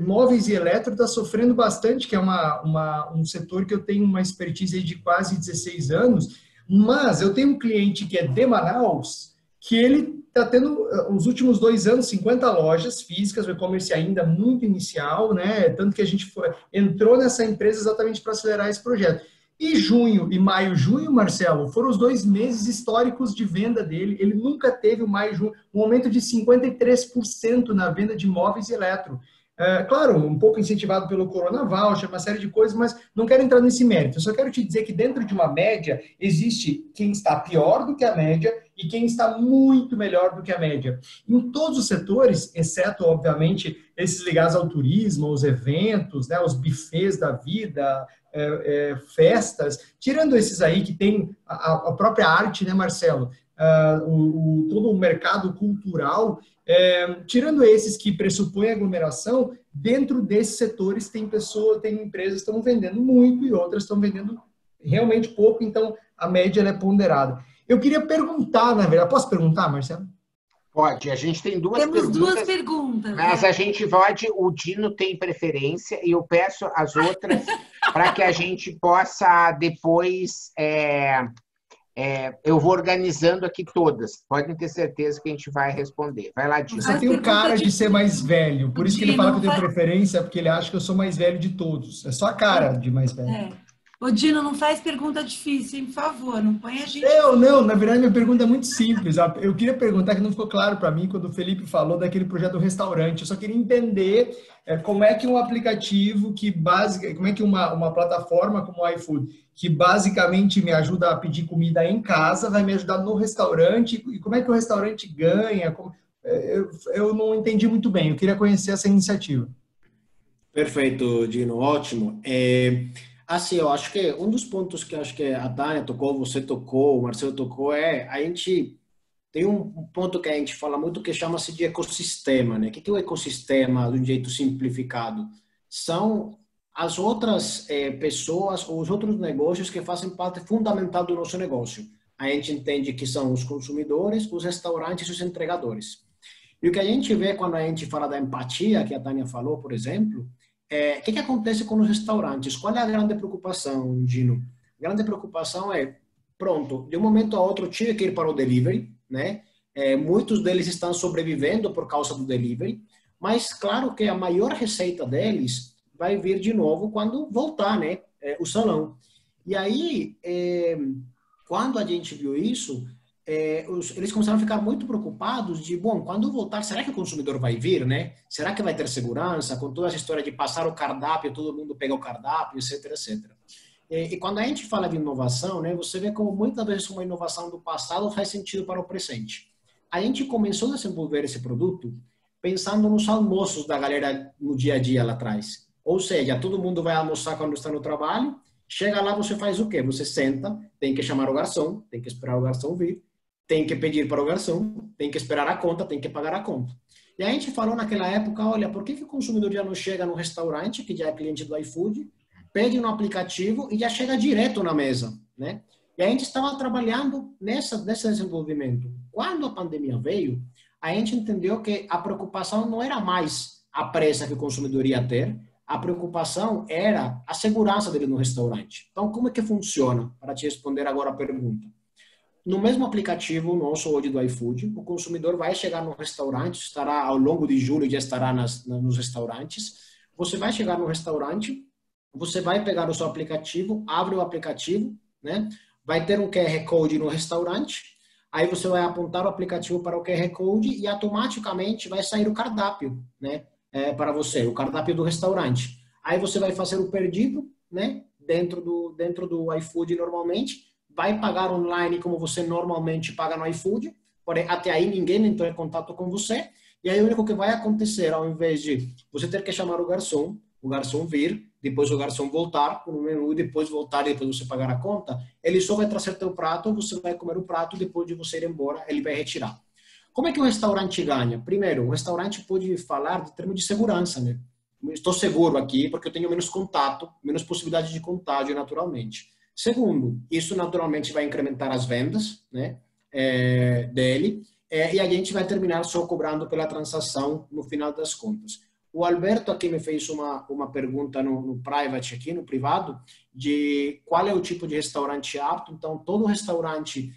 Móveis e eletro está sofrendo bastante, que é um setor que eu tenho uma expertise de quase 16 anos, Mas eu tenho um cliente que é de Manaus, que ele está tendo, os últimos 2 anos, 50 lojas físicas, o e-commerce ainda muito inicial, né? Tanto que a gente entrou nessa empresa exatamente para acelerar esse projeto. E junho e maio, junho, Marcelo, foram os 2 meses históricos de venda dele. Ele nunca teve o maio, junho, um aumento de 53% na venda de móveis e eletro. Claro, um pouco incentivado pelo Corona Voucher, uma série de coisas, mas não quero entrar nesse mérito. Eu só quero te dizer que dentro de uma média, existe quem está pior do que a média e quem está muito melhor do que a média. Em todos os setores, exceto, obviamente, esses ligados ao turismo, aos eventos, né, os buffets da vida, festas, tirando esses aí que tem a própria arte, né, Marcelo? Todo o mercado cultural, tirando esses que pressupõem aglomeração, dentro desses setores tem empresas que estão vendendo muito e outras estão vendendo realmente pouco, então a média ela é ponderada. Eu queria perguntar, na verdade, posso perguntar, Marcelo? Pode, a gente tem Temos 2 perguntas. Mas a gente pode, o Dino tem preferência e eu peço as outras para que a gente possa depois... eu vou organizando aqui todas. Podem ter certeza que a gente vai responder. Vai lá, Dino. Você tem o cara de ser mais velho. Por isso que ele fala que eu tenho preferência, porque ele acha que eu sou mais velho de todos. É só a cara de mais velho. Ô, Dino, não faz pergunta difícil, hein? Por favor, não põe a gente... Não, na verdade, minha pergunta é muito simples. Eu queria perguntar, que não ficou claro para mim, quando o Felipe falou daquele projeto do restaurante. Eu só queria entender como é que um aplicativo como é que uma plataforma como o iFood, que basicamente me ajuda a pedir comida em casa, vai me ajudar no restaurante, e como é que o restaurante ganha? Eu não entendi muito bem, eu queria conhecer essa iniciativa. Perfeito, Dino, ótimo. Assim, eu acho que um dos pontos que acho que a Tânia tocou, você tocou, o Marcelo tocou, a gente tem um ponto que a gente fala muito que chama-se de ecossistema, né? O que é o ecossistema, de um jeito simplificado? São as outras pessoas ou os outros negócios que fazem parte fundamental do nosso negócio. A gente entende que são os consumidores, os restaurantes e os entregadores. E o que a gente vê quando a gente fala da empatia, que a Tânia falou, por exemplo, o que acontece com os restaurantes? Qual é a grande preocupação, Dino? A grande preocupação pronto, de um momento a outro tive que ir para o delivery, né? Muitos deles estão sobrevivendo por causa do delivery, mas claro que a maior receita deles vai vir de novo quando voltar, né? O salão. E aí, quando a gente viu isso, eles começaram a ficar muito preocupados de, bom, quando voltar, será que o consumidor vai vir, né? Será que vai ter segurança? Com toda essa história de passar o cardápio, todo mundo pega o cardápio, etc, etc. E quando a gente fala de inovação, né, você vê como muitas vezes uma inovação do passado faz sentido para o presente. A gente começou a desenvolver esse produto pensando nos almoços da galera no dia a dia lá atrás. Ou seja, todo mundo vai almoçar quando está no trabalho, chega lá, você faz o quê? Você senta, tem que chamar o garçom, tem que esperar o garçom vir, tem que pedir para o garçom, tem que esperar a conta, tem que pagar a conta. E a gente falou naquela época, olha, por que o consumidor já não chega no restaurante, que já é cliente do iFood, pede no aplicativo e já chega direto na mesa, né? E a gente estava trabalhando nesse desenvolvimento. Quando a pandemia veio, a gente entendeu que a preocupação não era mais a pressa que o consumidor ia ter, a preocupação era a segurança dele no restaurante. Então, como é que funciona? Para te responder agora a pergunta. No mesmo aplicativo nosso hoje do iFood, o consumidor vai chegar no restaurante, estará ao longo de julho, já estará nos restaurantes. Você vai chegar no restaurante, você vai pegar o seu aplicativo, abre o aplicativo, né? Vai ter um QR Code no restaurante, aí você vai apontar o aplicativo para o QR Code e automaticamente vai sair o cardápio, né? Para você, o cardápio do restaurante. Aí você vai fazer o pedido, né? Dentro do iFood normalmente, vai pagar online como você normalmente paga no iFood, porém até aí ninguém entrou em contato com você, e aí o único que vai acontecer, ao invés de você ter que chamar o garçom vir, depois o garçom voltar no menu, depois voltar e depois você pagar a conta, ele só vai trazer teu prato, você vai comer o prato, depois de você ir embora, ele vai retirar. Como é que o restaurante ganha? Primeiro, o restaurante pode falar de termo de segurança, né? Estou seguro aqui porque eu tenho menos contato, menos possibilidade de contágio naturalmente. Segundo, isso naturalmente vai incrementar as vendas, né, dele, e a gente vai terminar só cobrando pela transação no final das contas. O Alberto aqui me fez uma pergunta no private aqui, no privado, de qual é o tipo de restaurante apto. Então, todo restaurante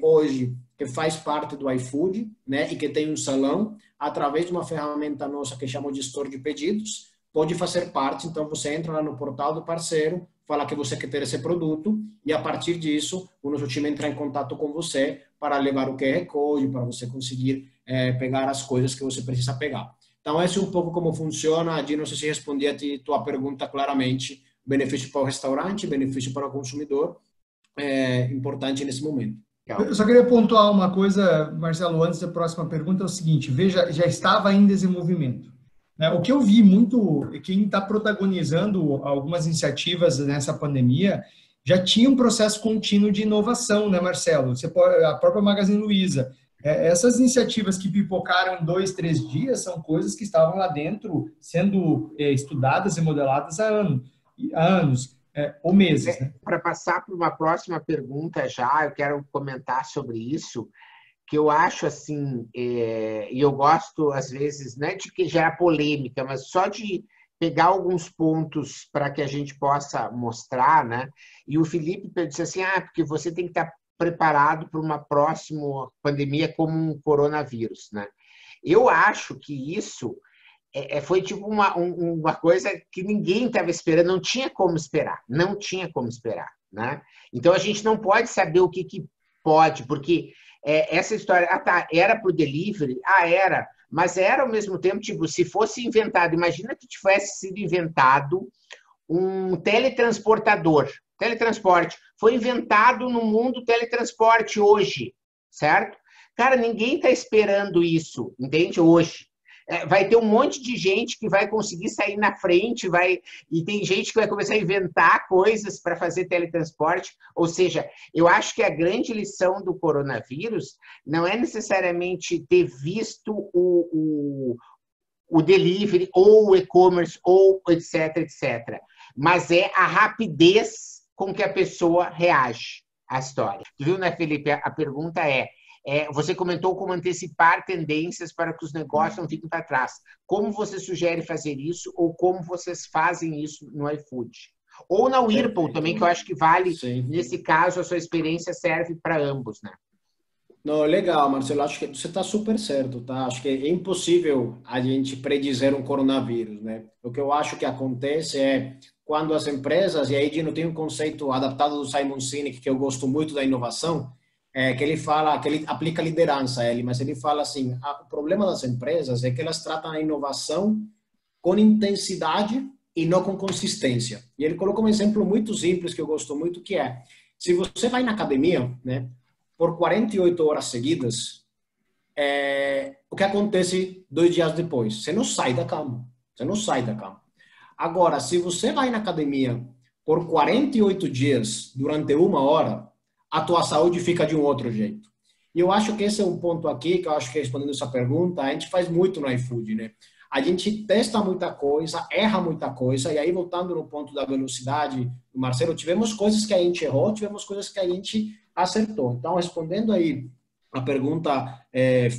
hoje que faz parte do iFood, né, e que tem um salão, através de uma ferramenta nossa que chamamos de Store de Pedidos, pode fazer parte. Então, você entra lá no portal do parceiro, fala que você quer ter esse produto e, a partir disso, o nosso time entra em contato com você para levar o QR Code, para você conseguir pegar as coisas que você precisa pegar. Então, esse é um pouco como funciona. Adi, não sei se respondi a tua pergunta claramente. Benefício para o restaurante, benefício para o consumidor, importante nesse momento. Eu só queria pontuar uma coisa, Marcelo, antes da próxima pergunta, é o seguinte, veja, já estava em desenvolvimento. O que eu vi muito, quem está protagonizando algumas iniciativas nessa pandemia, já tinha um processo contínuo de inovação, né, Marcelo? A própria Magazine Luiza. Essas iniciativas que pipocaram em 2, 3 dias são coisas que estavam lá dentro sendo estudadas e modeladas há anos ou meses. Né? Para passar para uma próxima pergunta já, eu quero comentar sobre isso, que eu acho assim, e eu gosto às vezes, não é de que gera polêmica, mas só de pegar alguns pontos para que a gente possa mostrar, né? E o Felipe disse assim, porque você tem que estar preparado para uma próxima pandemia como um coronavírus, né? Eu acho que isso foi tipo uma coisa que ninguém estava esperando, não tinha como esperar, né? Então a gente não pode saber o que pode, porque essa história, era para o delivery? Era, mas era ao mesmo tempo, tipo, se fosse inventado, imagina que tivesse sido inventado um teletransporte, foi inventado no mundo teletransporte hoje, certo? Cara, ninguém está esperando isso, entende? Hoje. Vai ter um monte de gente que vai conseguir sair na frente, e tem gente que vai começar a inventar coisas para fazer teletransporte. Ou seja, eu acho que a grande lição do coronavírus não é necessariamente ter visto o delivery, ou o e-commerce, ou etc, etc. Mas é a rapidez com que a pessoa reage à história. Tu viu, né, Felipe? A pergunta você comentou como antecipar tendências para que os negócios não fiquem para trás. Como você sugere fazer isso ou como vocês fazem isso no iFood? Ou na Whirlpool também, que eu acho que vale, sim. Nesse caso, a sua experiência serve para ambos, né? Não, legal, Marcelo. Acho que você está super certo, tá? Acho que é impossível a gente predizer um coronavírus, né? O que eu acho que acontece é quando as empresas, e aí Dino tem um conceito adaptado do Simon Sinek, que eu gosto muito da inovação, que ele fala, que ele aplica liderança a ele, mas ele fala assim, o problema das empresas é que elas tratam a inovação com intensidade e não com consistência. E ele colocou um exemplo muito simples que eu gosto muito, que se você vai na academia, né, por 48 horas seguidas, o que acontece 2 dias depois? Você não sai da cama. Agora, se você vai na academia por 48 dias durante 1 hora, a tua saúde fica de um outro jeito. E eu acho que esse é um ponto aqui, que eu acho que respondendo essa pergunta, a gente faz muito no iFood, né? A gente testa muita coisa, erra muita coisa, e aí voltando no ponto da velocidade, Marcelo, tivemos coisas que a gente errou, tivemos coisas que a gente acertou. Então, respondendo aí a pergunta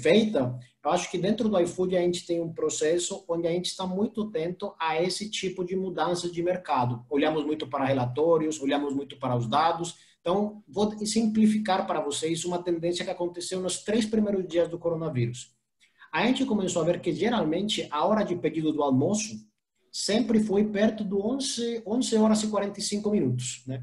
feita, eu acho que dentro do iFood a gente tem um processo onde a gente está muito atento a esse tipo de mudança de mercado. Olhamos muito para relatórios, olhamos muito para os dados. Então, vou simplificar para vocês uma tendência que aconteceu nos 3 primeiros dias do coronavírus. A gente começou a ver que, geralmente, a hora de pedido do almoço sempre foi perto do 11 horas e 45 minutos, né?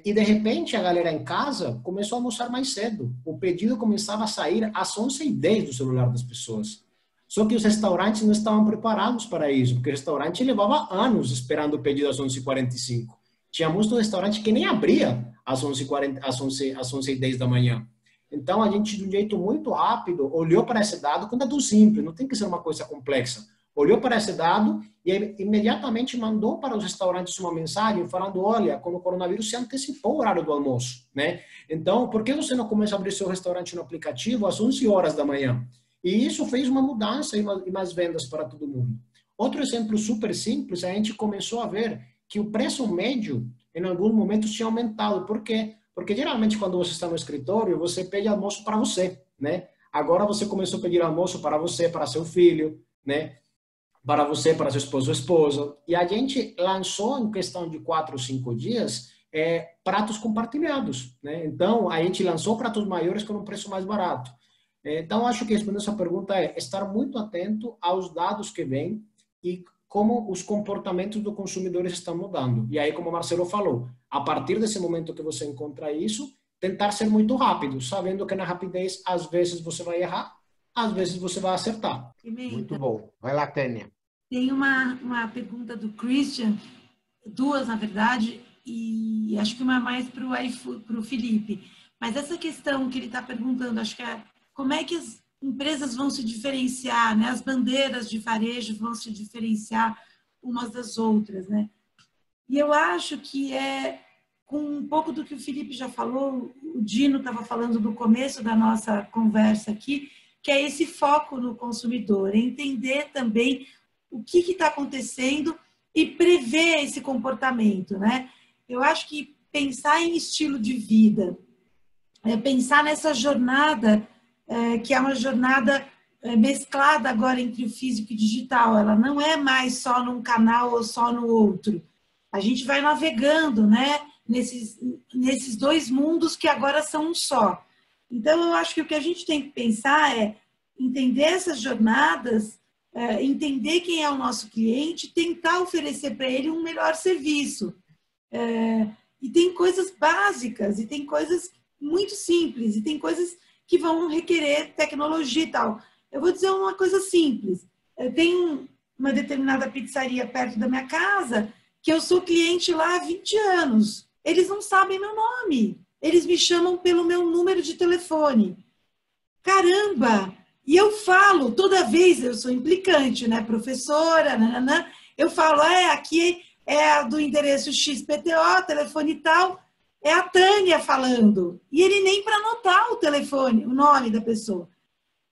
E, de repente, a galera em casa começou a almoçar mais cedo. O pedido começava a sair às 11h10 do celular das pessoas. Só que os restaurantes não estavam preparados para isso, porque o restaurante levava anos esperando o pedido às 11h45. Tinha muito restaurante que nem abria às 11h10 da manhã. Então, a gente, de um jeito muito rápido, olhou para esse dado com dado simples, não tem que ser uma coisa complexa. Olhou para esse dado e imediatamente mandou para os restaurantes uma mensagem falando, olha, com o coronavírus se antecipou o horário do almoço, né? Então, por que você não começa a abrir seu restaurante no aplicativo às 11 horas da manhã? E isso fez uma mudança e mais vendas para todo mundo. Outro exemplo super simples, a gente começou a ver que o preço médio, em alguns momentos, tinha aumentado. Por quê? Porque geralmente quando você está no escritório, você pede almoço para você, né? Agora você começou a pedir almoço para você, para seu filho, né? para você, para seu esposo ou esposa. E a gente lançou, em questão de 4 ou 5 dias, pratos compartilhados, né? Então, a gente lançou pratos maiores com um preço mais barato. Então, acho que respondendo essa pergunta é estar muito atento aos dados que vêm e como os comportamentos dos consumidores estão mudando. E aí, como o Marcelo falou, a partir desse momento que você encontra isso, tentar ser muito rápido, sabendo que na rapidez, às vezes você vai errar, às vezes você vai acertar. Muito bom. Vai lá, Tânia. Tem uma pergunta do Christian, duas, na verdade, e acho que uma mais para o Felipe. Mas essa questão que ele está perguntando, acho que é como é que as empresas vão se diferenciar, né? As bandeiras de varejo vão se diferenciar umas das outras, né? E eu acho que com um pouco do que o Felipe já falou, o Dino estava falando no começo da nossa conversa aqui, que é esse foco no consumidor, entender também o que está acontecendo e prever esse comportamento, né? Eu acho que pensar em estilo de vida, pensar nessa jornada, que é uma jornada mesclada agora entre o físico e o digital, ela não é mais só num canal ou só no outro. A gente vai navegando, né, nesses dois mundos que agora são um só. Então, eu acho que o que a gente tem que pensar é entender essas jornadas, entender quem é o nosso cliente, tentar oferecer para ele um melhor serviço. E tem coisas básicas, e tem coisas muito simples, e tem coisas que vão requerer tecnologia e tal. Eu vou dizer uma coisa simples. Eu tenho uma determinada pizzaria perto da minha casa, que eu sou cliente lá há 20 anos. Eles não sabem meu nome. Eles me chamam pelo meu número de telefone. Caramba! E eu falo, toda vez, eu sou implicante, né? Professora, nananã, eu falo, aqui é do endereço XPTO, telefone tal, é a Tânia falando. E ele nem para anotar o telefone, o nome da pessoa.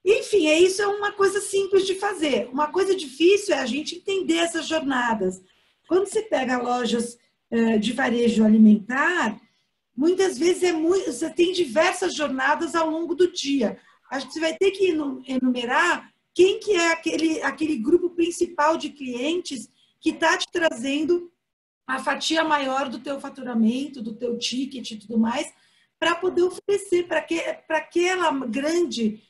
Enfim, isso é uma coisa simples de fazer. Uma coisa difícil é a gente entender essas jornadas. Quando você pega lojas de varejo alimentar, muitas vezes você tem diversas jornadas ao longo do dia. Acho que você vai ter que enumerar quem que é aquele grupo principal de clientes que está te trazendo a fatia maior do teu faturamento, do teu ticket e tudo mais, para poder oferecer para aquela grande,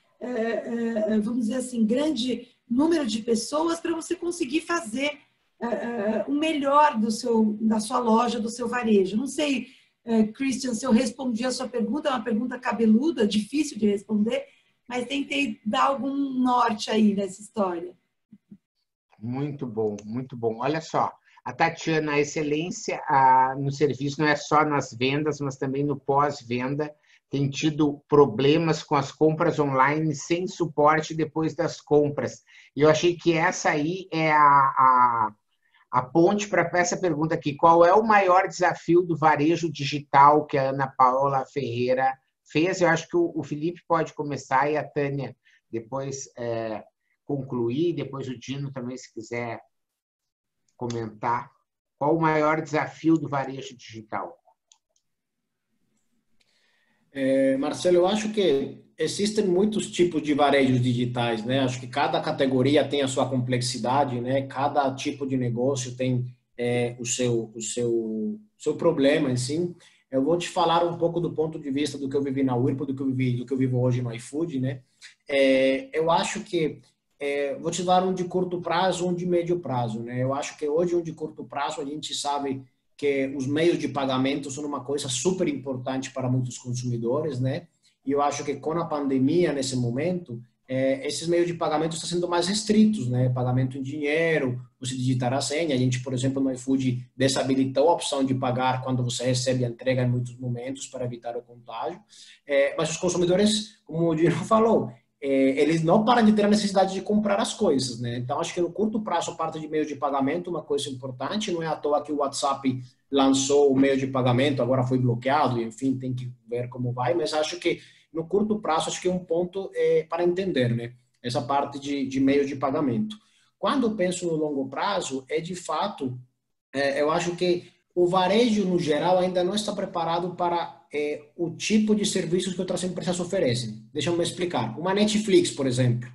vamos dizer assim, grande número de pessoas, para você conseguir fazer o melhor da sua loja, do seu varejo. Não sei, Christian, se eu respondi a sua pergunta, é uma pergunta cabeluda, difícil de responder, mas tentei dar algum norte aí nessa história. Muito bom, muito bom. Olha só, a Tatiana, a excelência no serviço não é só nas vendas, mas também no pós-venda. Tem tido problemas com as compras online sem suporte depois das compras. E eu achei que essa aí é a ponte para essa pergunta aqui. Qual é o maior desafio do varejo digital que a Ana Paula Ferreira fez? Eu acho que o Felipe pode começar e a Tânia depois concluir, depois o Dino também, se quiser comentar. Qual o maior desafio do varejo digital? Marcelo, eu acho que existem muitos tipos de varejos digitais, né? Acho que cada categoria tem a sua complexidade, né? Cada tipo de negócio tem o seu problema, assim. Eu vou te falar um pouco do ponto de vista do que eu vivi na Whirlpool, do que eu vivo hoje no iFood, né? Eu acho que vou te dar um de curto prazo, um de médio prazo, né? Eu acho que hoje um de curto prazo a gente sabe que os meios de pagamento são uma coisa super importante para muitos consumidores, né? E eu acho que com a pandemia, nesse momento, esses meios de pagamento estão sendo mais restritos, né? Pagamento em dinheiro, você digitar a senha. A gente, por exemplo, no iFood desabilitou a opção de pagar quando você recebe a entrega em muitos momentos para evitar o contágio. Mas os consumidores, como o Dino falou, eles não param de ter a necessidade de comprar as coisas, né? Então, acho que no curto prazo, a parte de meio de pagamento, uma coisa importante, não é à toa que o WhatsApp lançou o meio de pagamento, agora foi bloqueado, enfim, tem que ver como vai, mas acho que no curto prazo, acho que é um ponto para entender, né? Essa parte de meio de pagamento. Quando eu penso no longo prazo, de fato, eu acho que o varejo, no geral, ainda não está preparado para o tipo de serviços que outras empresas oferecem. Deixa eu me explicar. Uma Netflix, por exemplo.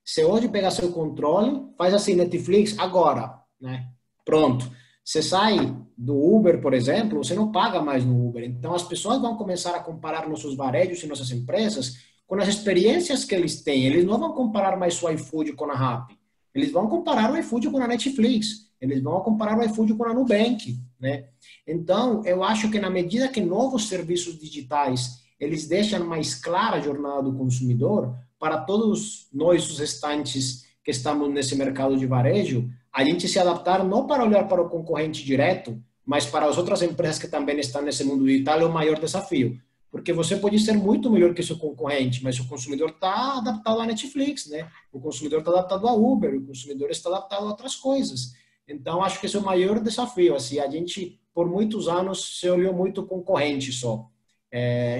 Você hoje pega seu controle, faz assim, Netflix, agora, né? Pronto. Você sai do Uber, por exemplo, você não paga mais no Uber. Então, as pessoas vão começar a comparar nossos varejos e nossas empresas com as experiências que eles têm. Eles não vão comparar mais o iFood com a Rappi. Eles vão comparar o iFood com a Netflix. Eles vão comparar o iFood com a Nubank, né? Então, eu acho que na medida que novos serviços digitais eles deixam mais clara a jornada do consumidor, para todos nós, os restantes que estamos nesse mercado de varejo, a gente se adaptar não para olhar para o concorrente direto, mas para as outras empresas que também estão nesse mundo digital é o maior desafio. Porque você pode ser muito melhor que seu concorrente, mas o consumidor está adaptado à Netflix, né? O consumidor está adaptado ao Uber, o consumidor está adaptado a outras coisas. Então, acho que esse é o maior desafio. Assim, a gente, por muitos anos, se olhou muito concorrente só.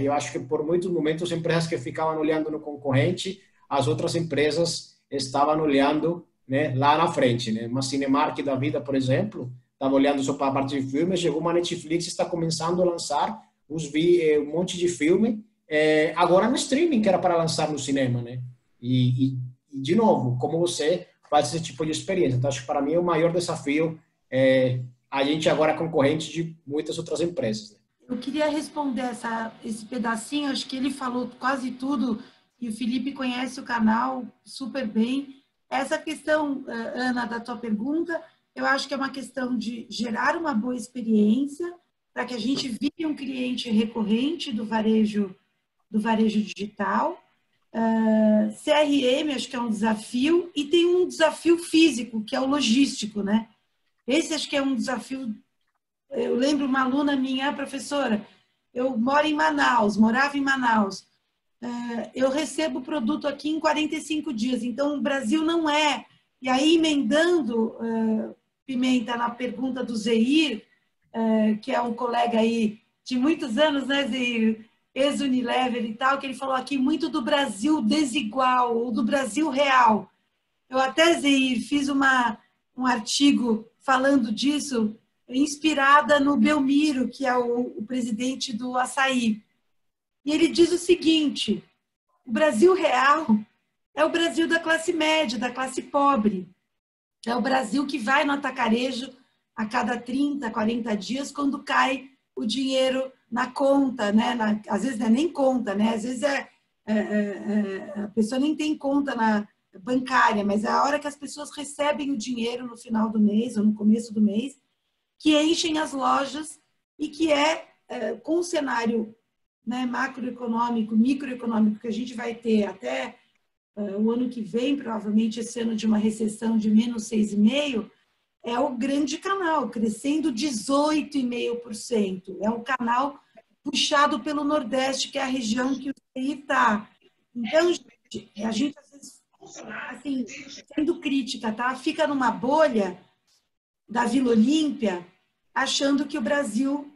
Eu acho que por muitos momentos as empresas que ficavam olhando no concorrente, as outras empresas estavam olhando, né, lá na frente, né? Uma Cinemark da vida, por exemplo, estava olhando só para a parte de filmes, chegou uma Netflix e está começando a lançar um monte de filme agora no streaming que era para lançar no cinema, né? De novo, como você faz esse tipo de experiência? Então, acho que para mim o maior desafio é a gente agora é concorrente de muitas outras empresas, né? Eu queria responder esse pedacinho, acho que ele falou quase tudo, e o Felipe conhece o canal super bem. Essa questão, Ana, da tua pergunta, eu acho que é uma questão de gerar uma boa experiência, para que a gente vire um cliente recorrente do varejo digital. CRM, acho que é um desafio, e tem um desafio físico, que é o logístico, né? Esse acho que é um desafio. Eu lembro uma aluna minha, professora, eu morava em Manaus, eu recebo o produto aqui em 45 dias, então o Brasil não é. E aí, emendando, Pimenta, na pergunta do Zeir, que é um colega aí de muitos anos, né, Zeir? Ex-Unilever e tal, que ele falou aqui muito do Brasil desigual, ou do Brasil real. Eu até, Zeir, fiz um artigo falando disso, inspirada no Belmiro, que é o presidente do Açaí. E ele diz o seguinte: o Brasil real é o Brasil da classe média, da classe pobre. É o Brasil que vai no atacarejo a cada 30, 40 dias, quando cai o dinheiro na conta, né? Às vezes não é nem conta, né? Às vezes a pessoa nem tem conta bancária, mas é a hora que as pessoas recebem o dinheiro no final do mês ou no começo do mês, que enchem as lojas e que com o cenário, né, macroeconômico, microeconômico que a gente vai ter até o ano que vem, provavelmente esse ano de uma recessão de menos 6,5%, é o grande canal, crescendo 18,5%. É um canal puxado pelo Nordeste, que é a região que o CI está. Então, a gente, às vezes, assim, sendo crítica, tá? Fica numa bolha da Vila Olímpia, achando que o Brasil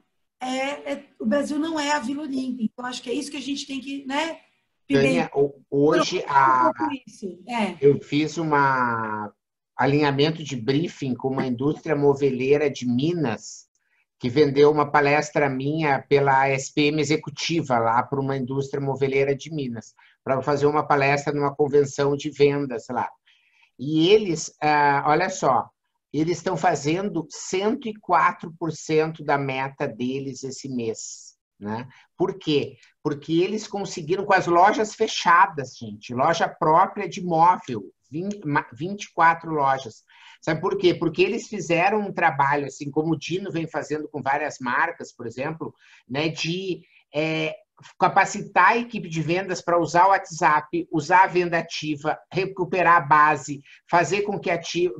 não é a Vila Olímpia. Então, acho que é isso que a gente tem que, né? Tânia, hoje eu fiz alinhamento de briefing com uma indústria moveleira de Minas, que vendeu uma palestra minha pela SPM Executiva lá para uma indústria moveleira de Minas, para fazer uma palestra numa convenção de vendas lá. E eles, olha só, eles estão fazendo 104% da meta deles esse mês, né? Por quê? Porque eles conseguiram, com as lojas fechadas, gente, loja própria de móvel, 24 lojas. Sabe por quê? Porque eles fizeram um trabalho, assim como o Dino vem fazendo com várias marcas, por exemplo, né, de capacitar a equipe de vendas para usar o WhatsApp, usar a venda ativa, recuperar a base, fazer com que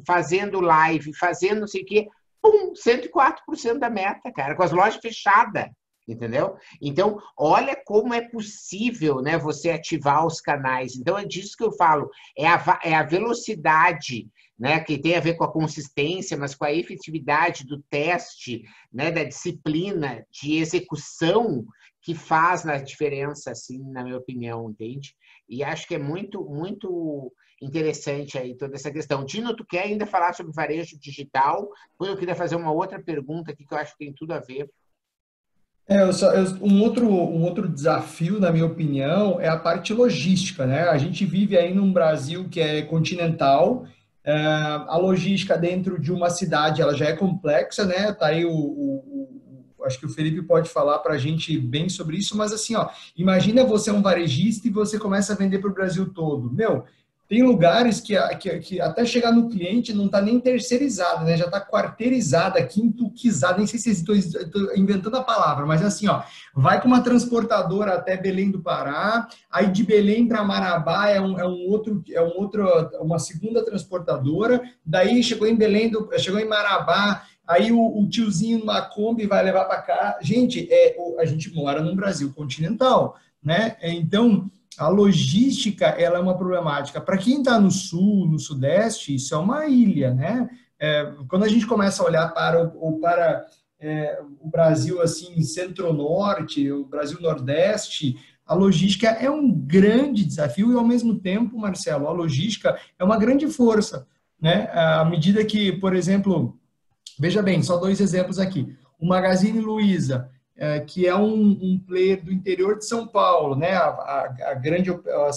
fazendo live, fazendo não sei o quê, 104% da meta, cara, com as lojas fechadas. Entendeu? Então, olha como é possível, né, você ativar os canais. Então, é disso que eu falo, é a velocidade, né, que tem a ver com a consistência, mas com a efetividade do teste, né, da disciplina de execução que faz a diferença, assim, na minha opinião, entende? E acho que é muito, muito interessante aí toda essa questão. Dino, tu quer ainda falar sobre varejo digital? Depois eu queria fazer uma outra pergunta aqui que eu acho que tem tudo a ver. Um outro desafio, na minha opinião, é a parte logística, né? A gente vive aí num Brasil que é continental, a logística dentro de uma cidade ela já é complexa, né? Tá aí acho que o Felipe pode falar para a gente bem sobre isso, mas assim, ó, imagina você é um varejista e você começa a vender para o Brasil todo. Meu, tem lugares que até chegar no cliente não está nem terceirizado, né? Já está quarteirizada, quintuquizada, nem sei se estou inventando a palavra, mas assim, ó, vai com uma transportadora até Belém do Pará, aí de Belém para Marabá uma segunda transportadora, daí chegou em chegou em Marabá, aí o tiozinho numa Kombi vai levar para cá. Gente, a gente mora num Brasil continental, né? Então a logística ela é uma problemática. Para quem está no sul, no sudeste, isso é uma ilha, né? Quando a gente começa a olhar para o Brasil assim, centro-norte, o Brasil nordeste, a logística é um grande desafio e, ao mesmo tempo, Marcelo, a logística é uma grande força, né? À medida que, por exemplo, veja bem, só 2 exemplos aqui. O Magazine Luiza, que é um player do interior de São Paulo, né?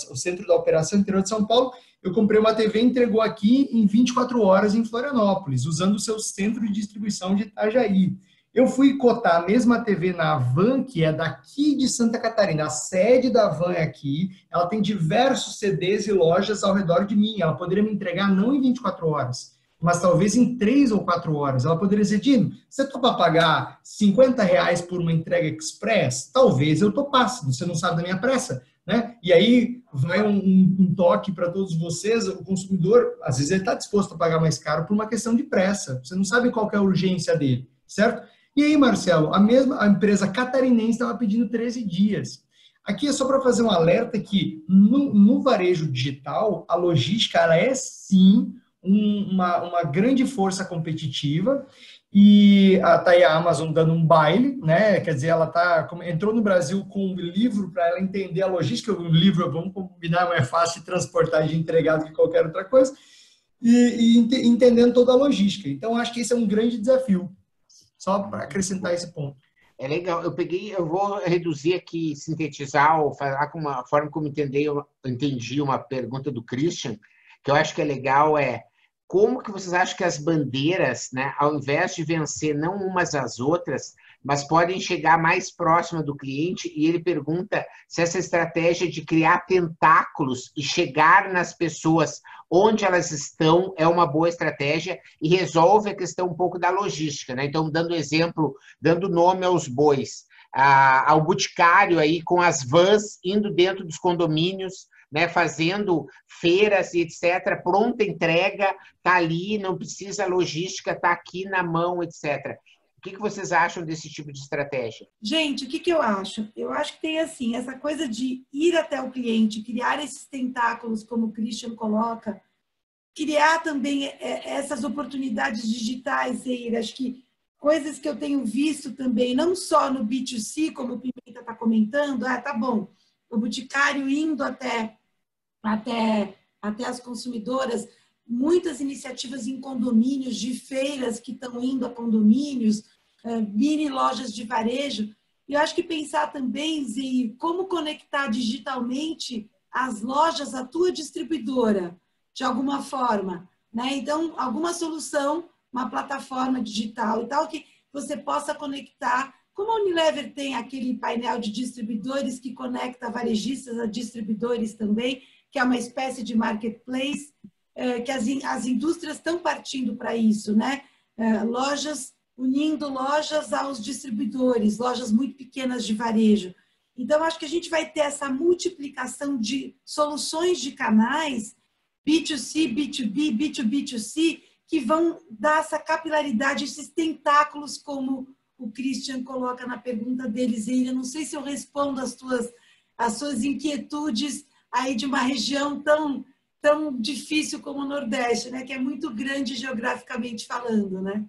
O centro da operação interior de São Paulo. Eu comprei uma TV e entregou aqui em 24 horas em Florianópolis, usando o seu centro de distribuição de Itajaí. Eu fui cotar a mesma TV na Van, que é daqui de Santa Catarina. A sede da Van é aqui. Ela tem diversos CDs e lojas ao redor de mim. Ela poderia me entregar não em 24 horas, mas talvez em 3 ou 4 horas. Ela poderia dizer, Dino, você topa pagar R$50 por uma entrega express? Talvez eu topasse, você não sabe da minha pressa, né? E aí vai um toque para todos vocês, o consumidor, às vezes ele está disposto a pagar mais caro por uma questão de pressa, você não sabe qual que é a urgência dele, certo? E aí, Marcelo, a empresa catarinense estava pedindo 13 dias. Aqui é só para fazer um alerta que no varejo digital, a logística ela é sim uma grande força competitiva e tá aí a Amazon dando um baile, né? Quer dizer, ela entrou no Brasil com um livro para ela entender a logística. O livro, vamos combinar, é mais fácil de transportar e de entregar do que qualquer outra coisa, e entendendo toda a logística. Então, acho que esse é um grande desafio, só para acrescentar esse ponto. É legal. Eu vou reduzir aqui, sintetizar, ou falar com uma forma como eu entendi uma pergunta do Christian, que eu acho que é legal, como que vocês acham que as bandeiras, né, ao invés de vencer não umas às outras, mas podem chegar mais próxima do cliente? E ele pergunta se essa estratégia de criar tentáculos e chegar nas pessoas onde elas estão é uma boa estratégia e resolve a questão um pouco da logística, né? Então, dando exemplo, dando nome aos bois, ao Boticário aí com as vans indo dentro dos condomínios, né, fazendo feiras e etc., pronta entrega, está ali, não precisa logística, está aqui na mão, etc. O que vocês acham desse tipo de estratégia? Gente, o que eu acho? Eu acho que tem assim, essa coisa de ir até o cliente, criar esses tentáculos, como o Christian coloca, criar também essas oportunidades digitais, Eira, acho que coisas que eu tenho visto também, não só no B2C, como o Pimenta está comentando, tá bom, o Boticário indo até as consumidoras, muitas iniciativas em condomínios, de feiras que estão indo a condomínios, mini lojas de varejo. E eu acho que pensar também em como conectar digitalmente as lojas à tua distribuidora, de alguma forma, né? Então, alguma solução, uma plataforma digital e tal, que você possa conectar. Como a Unilever tem aquele painel de distribuidores que conecta varejistas a distribuidores também, que é uma espécie de marketplace, que as indústrias estão partindo para isso, né? Lojas unindo lojas aos distribuidores, lojas muito pequenas de varejo. Então, acho que a gente vai ter essa multiplicação de soluções de canais, B2C, B2B, B2B2C, que vão dar essa capilaridade, esses tentáculos, como o Christian coloca na pergunta deles. E eu não sei se eu respondo às suas inquietudes aí de uma região tão difícil como o Nordeste, né? Que é muito grande geograficamente falando, né?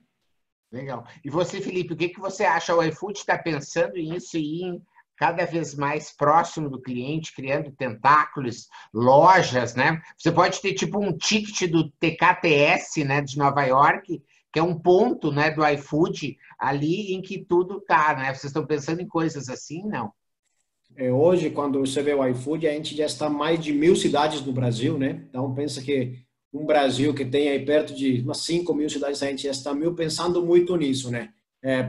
Legal. E você, Felipe, o que você acha? O iFood está pensando nisso e ir cada vez mais próximo do cliente, criando tentáculos, lojas, né? Você pode ter tipo um ticket do TKTS, né, de Nova York, que é um ponto, né, do iFood ali em que tudo está, né? Vocês estão pensando em coisas assim, não? Hoje, quando você vê o iFood, a gente já está em mais de 1.000 cidades no Brasil, né? Então, pensa que um Brasil que tem aí perto de umas 5.000 cidades, a gente já está pensando muito nisso, né?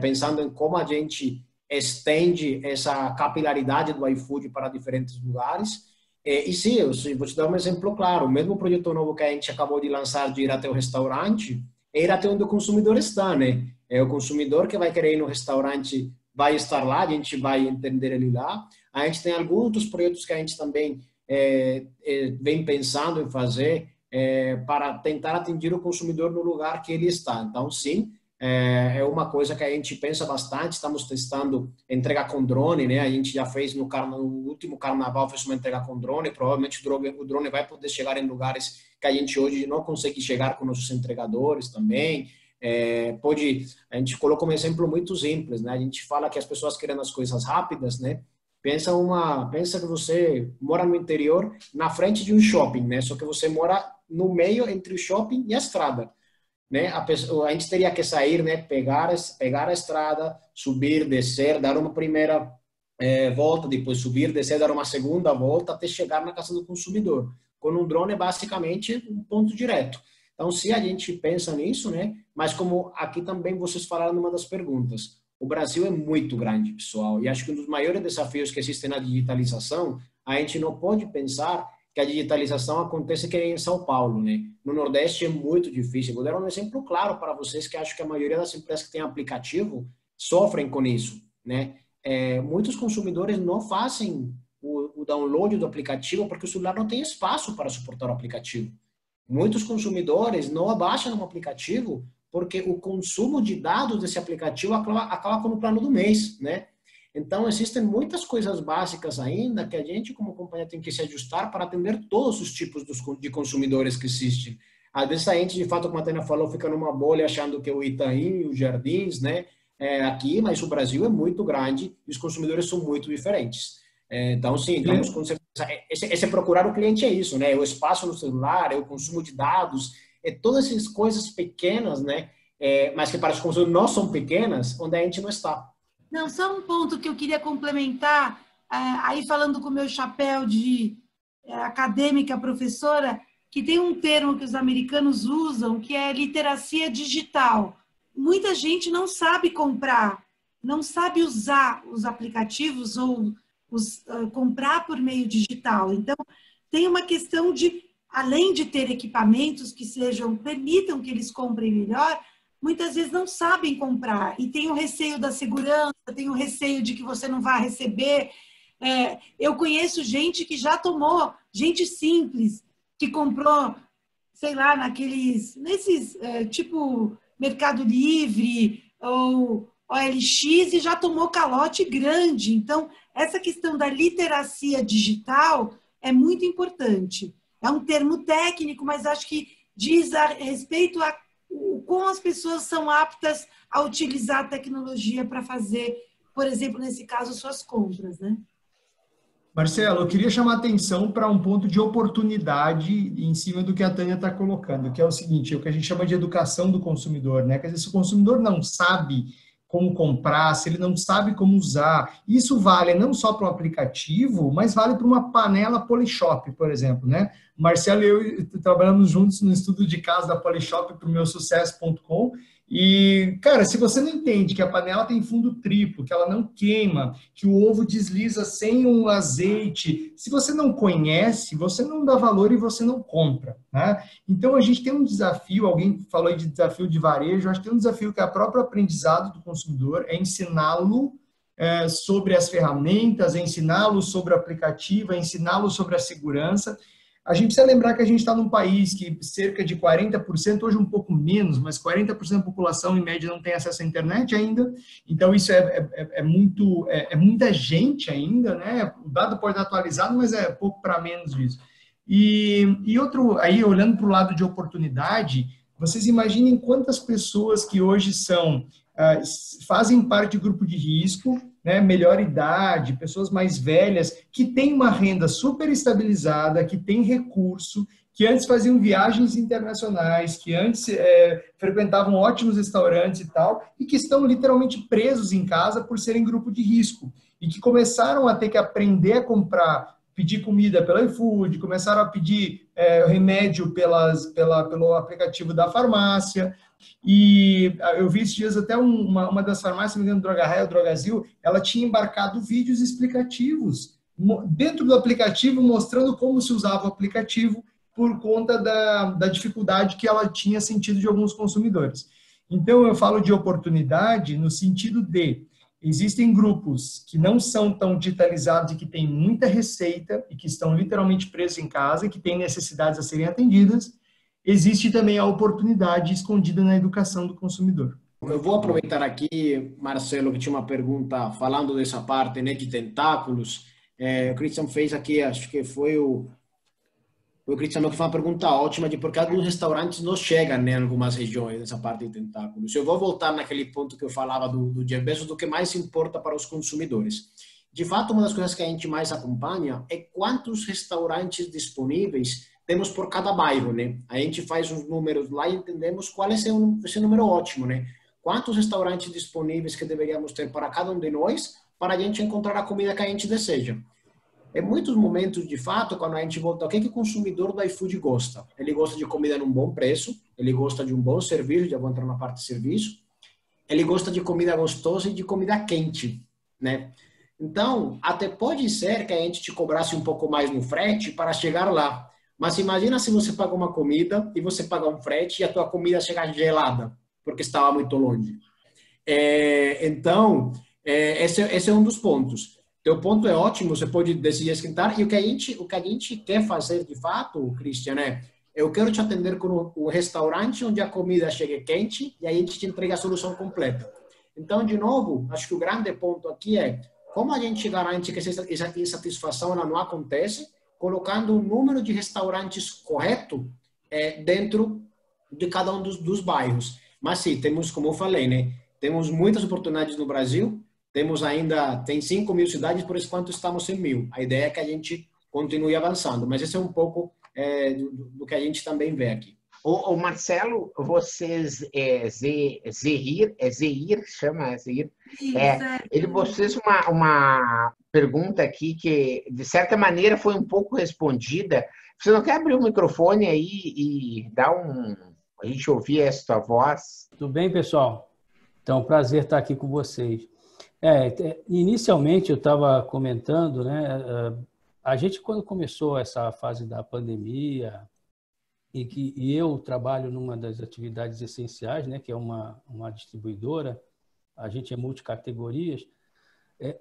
Pensando em como a gente estende essa capilaridade do iFood para diferentes lugares. E sim, eu vou te dar um exemplo claro. O mesmo projeto novo que a gente acabou de lançar de ir até o restaurante, é ir até onde o consumidor está, né? É o consumidor que vai querer ir no restaurante, vai estar lá, a gente vai entender ele lá. A gente tem alguns outros projetos que a gente também vem pensando em fazer para tentar atingir o consumidor no lugar que ele está. Então, sim, é uma coisa que a gente pensa bastante. Estamos testando entrega com drone, né? A gente já fez no último carnaval, fez uma entrega com drone. Provavelmente o drone vai poder chegar em lugares que a gente hoje não consegue chegar com nossos entregadores também. A gente colocou um exemplo muito simples, né? A gente fala que as pessoas querem as coisas rápidas, né? Pensa que você mora no interior, na frente de um shopping, né? Só que você mora no meio entre o shopping e a estrada, né? A gente teria que sair, né? Pegar a estrada, subir, descer, dar uma primeira volta, depois subir, descer, dar uma segunda volta até chegar na casa do consumidor. Com um drone é basicamente um ponto direto. Então, se a gente pensa nisso, né? Mas como aqui também vocês falaram numa das perguntas, o Brasil é muito grande, pessoal, e acho que um dos maiores desafios que existem na digitalização, a gente não pode pensar que a digitalização acontece que em São Paulo, né? No Nordeste é muito difícil. Vou dar um exemplo claro para vocês, que acho que a maioria das empresas que têm aplicativo sofrem com isso, né? Muitos consumidores não fazem o download do aplicativo porque o celular não tem espaço para suportar o aplicativo. Muitos consumidores não abaixam um aplicativo porque o consumo de dados desse aplicativo acaba com o plano do mês, né? Então, existem muitas coisas básicas ainda que a gente, como companhia, tem que se ajustar para atender todos os tipos de consumidores que existem. Às vezes, a gente, de fato, como a Tânia falou, fica numa bolha achando que o Itaim e os Jardins, né, aqui, mas o Brasil é muito grande e os consumidores são muito diferentes. Então, sim, estamos com certeza. Esse procurar o cliente é isso, né? O espaço no celular, o consumo de dados, todas essas coisas pequenas, né? Mas que para os consumidores não são pequenas, onde a gente não está. Não, só um ponto que eu queria complementar, aí falando com o meu chapéu de acadêmica, professora, que tem um termo que os americanos usam, que é literacia digital. Muita gente não sabe comprar, não sabe usar os aplicativos ou comprar por meio digital. Então, tem uma questão de, além de ter equipamentos que permitam que eles comprem melhor, muitas vezes não sabem comprar e tem o receio da segurança, tem o receio de que você não vai receber. Eu conheço gente que já tomou, gente simples, que comprou, sei lá, nesses tipo Mercado Livre ou OLX e já tomou calote grande. Então, essa questão da literacia digital é muito importante. É um termo técnico, mas acho que diz a respeito a como as pessoas são aptas a utilizar a tecnologia para fazer, por exemplo, nesse caso, suas compras, né? Marcelo, eu queria chamar a atenção para um ponto de oportunidade em cima do que a Tânia está colocando, que é o seguinte, o que a gente chama de educação do consumidor, né? Quer dizer, se o consumidor não sabe como comprar, se ele não sabe como usar, isso vale não só para um aplicativo, mas vale para uma panela Polishop, por exemplo, né? O Marcelo e eu trabalhamos juntos no estudo de caso da Polishop para o meusucesso.com e, cara, se você não entende que a panela tem fundo triplo, que ela não queima, que o ovo desliza sem um azeite, se você não conhece, você não dá valor e você não compra, né? Então, a gente tem um desafio, alguém falou aí de desafio de varejo, acho que tem um desafio que é o próprio aprendizado do consumidor, é ensiná-lo sobre as ferramentas, é ensiná-lo sobre o aplicativo, é ensiná-lo sobre a segurança. A gente precisa lembrar que a gente está num país que cerca de 40%, hoje um pouco menos, mas 40% da população, em média, não tem acesso à internet ainda. Então, isso é muita gente ainda, né? O dado pode estar atualizado, mas é pouco para menos disso. E outro, aí, olhando para o lado de oportunidade, vocês imaginem quantas pessoas que hoje fazem parte de grupo de risco, né, melhor idade, pessoas mais velhas, que têm uma renda super estabilizada, que têm recurso, que antes faziam viagens internacionais, que antes frequentavam ótimos restaurantes e tal, e que estão literalmente presos em casa por serem grupo de risco, e que começaram a ter que aprender a comprar, pedir comida pelo iFood, começaram a pedir remédio pelo aplicativo da farmácia. E eu vi esses dias até uma das farmácias, me engano, Droga Raia ou Drogazil, ela tinha embarcado vídeos explicativos dentro do aplicativo, mostrando como se usava o aplicativo por conta da dificuldade que ela tinha sentido de alguns consumidores. Então, eu falo de oportunidade no sentido de existem grupos que não são tão digitalizados e que têm muita receita e que estão literalmente presos em casa e que têm necessidades a serem atendidas. Existe também a oportunidade escondida na educação do consumidor. Eu vou aproveitar aqui, Marcelo, que tinha uma pergunta falando dessa parte, né, de tentáculos. O Christian fez aqui, acho que foi o Cristiano, que foi uma pergunta ótima de por que alguns restaurantes não chegam, né, em algumas regiões nessa parte de tentáculos. Eu vou voltar naquele ponto que eu falava do Jeff Bezos, do que mais importa para os consumidores. De fato, uma das coisas que a gente mais acompanha é quantos restaurantes disponíveis temos por cada bairro, né? A gente faz uns números lá e entendemos qual é esse número ótimo, né? Quantos restaurantes disponíveis que deveríamos ter para cada um de nós para a gente encontrar a comida que a gente deseja. Em muitos momentos, de fato, quando a gente volta, o que o consumidor do iFood gosta? Ele gosta de comida num bom preço, ele gosta de um bom serviço, já vou entrar na parte de serviço, ele gosta de comida gostosa e de comida quente, né? Então, até pode ser que a gente te cobrasse um pouco mais no frete para chegar lá, mas imagina se você paga uma comida e você paga um frete e a tua comida chega gelada, porque estava muito longe. Então, esse é um dos pontos. Teu ponto é ótimo, você pode decidir esquentar. E o que a gente quer fazer, de fato, Christian, eu quero te atender com o restaurante onde a comida chegue quente e aí a gente te entrega a solução completa. Então, de novo, acho que o grande ponto aqui é como a gente garante que essa insatisfação ela não acontece, colocando um número de restaurantes correto dentro de cada um dos bairros. Mas sim, temos, como eu falei, né? Temos muitas oportunidades no Brasil. Tem 5.000 cidades, por enquanto estamos em 1.000. A ideia é que a gente continue avançando, mas esse é um pouco do que a gente também vê aqui. O Marcelo, vocês, Zeir, chama Zeir? Ele fez uma pergunta aqui que, de certa maneira, foi um pouco respondida. Você não quer abrir o microfone aí e dar a gente ouvir essa tua voz? Tudo bem, pessoal? Então, prazer estar aqui com vocês. Inicialmente eu estava comentando, né? A gente, quando começou essa fase da pandemia, e eu trabalho numa das atividades essenciais, né? Que é uma distribuidora, a gente é multicategorias,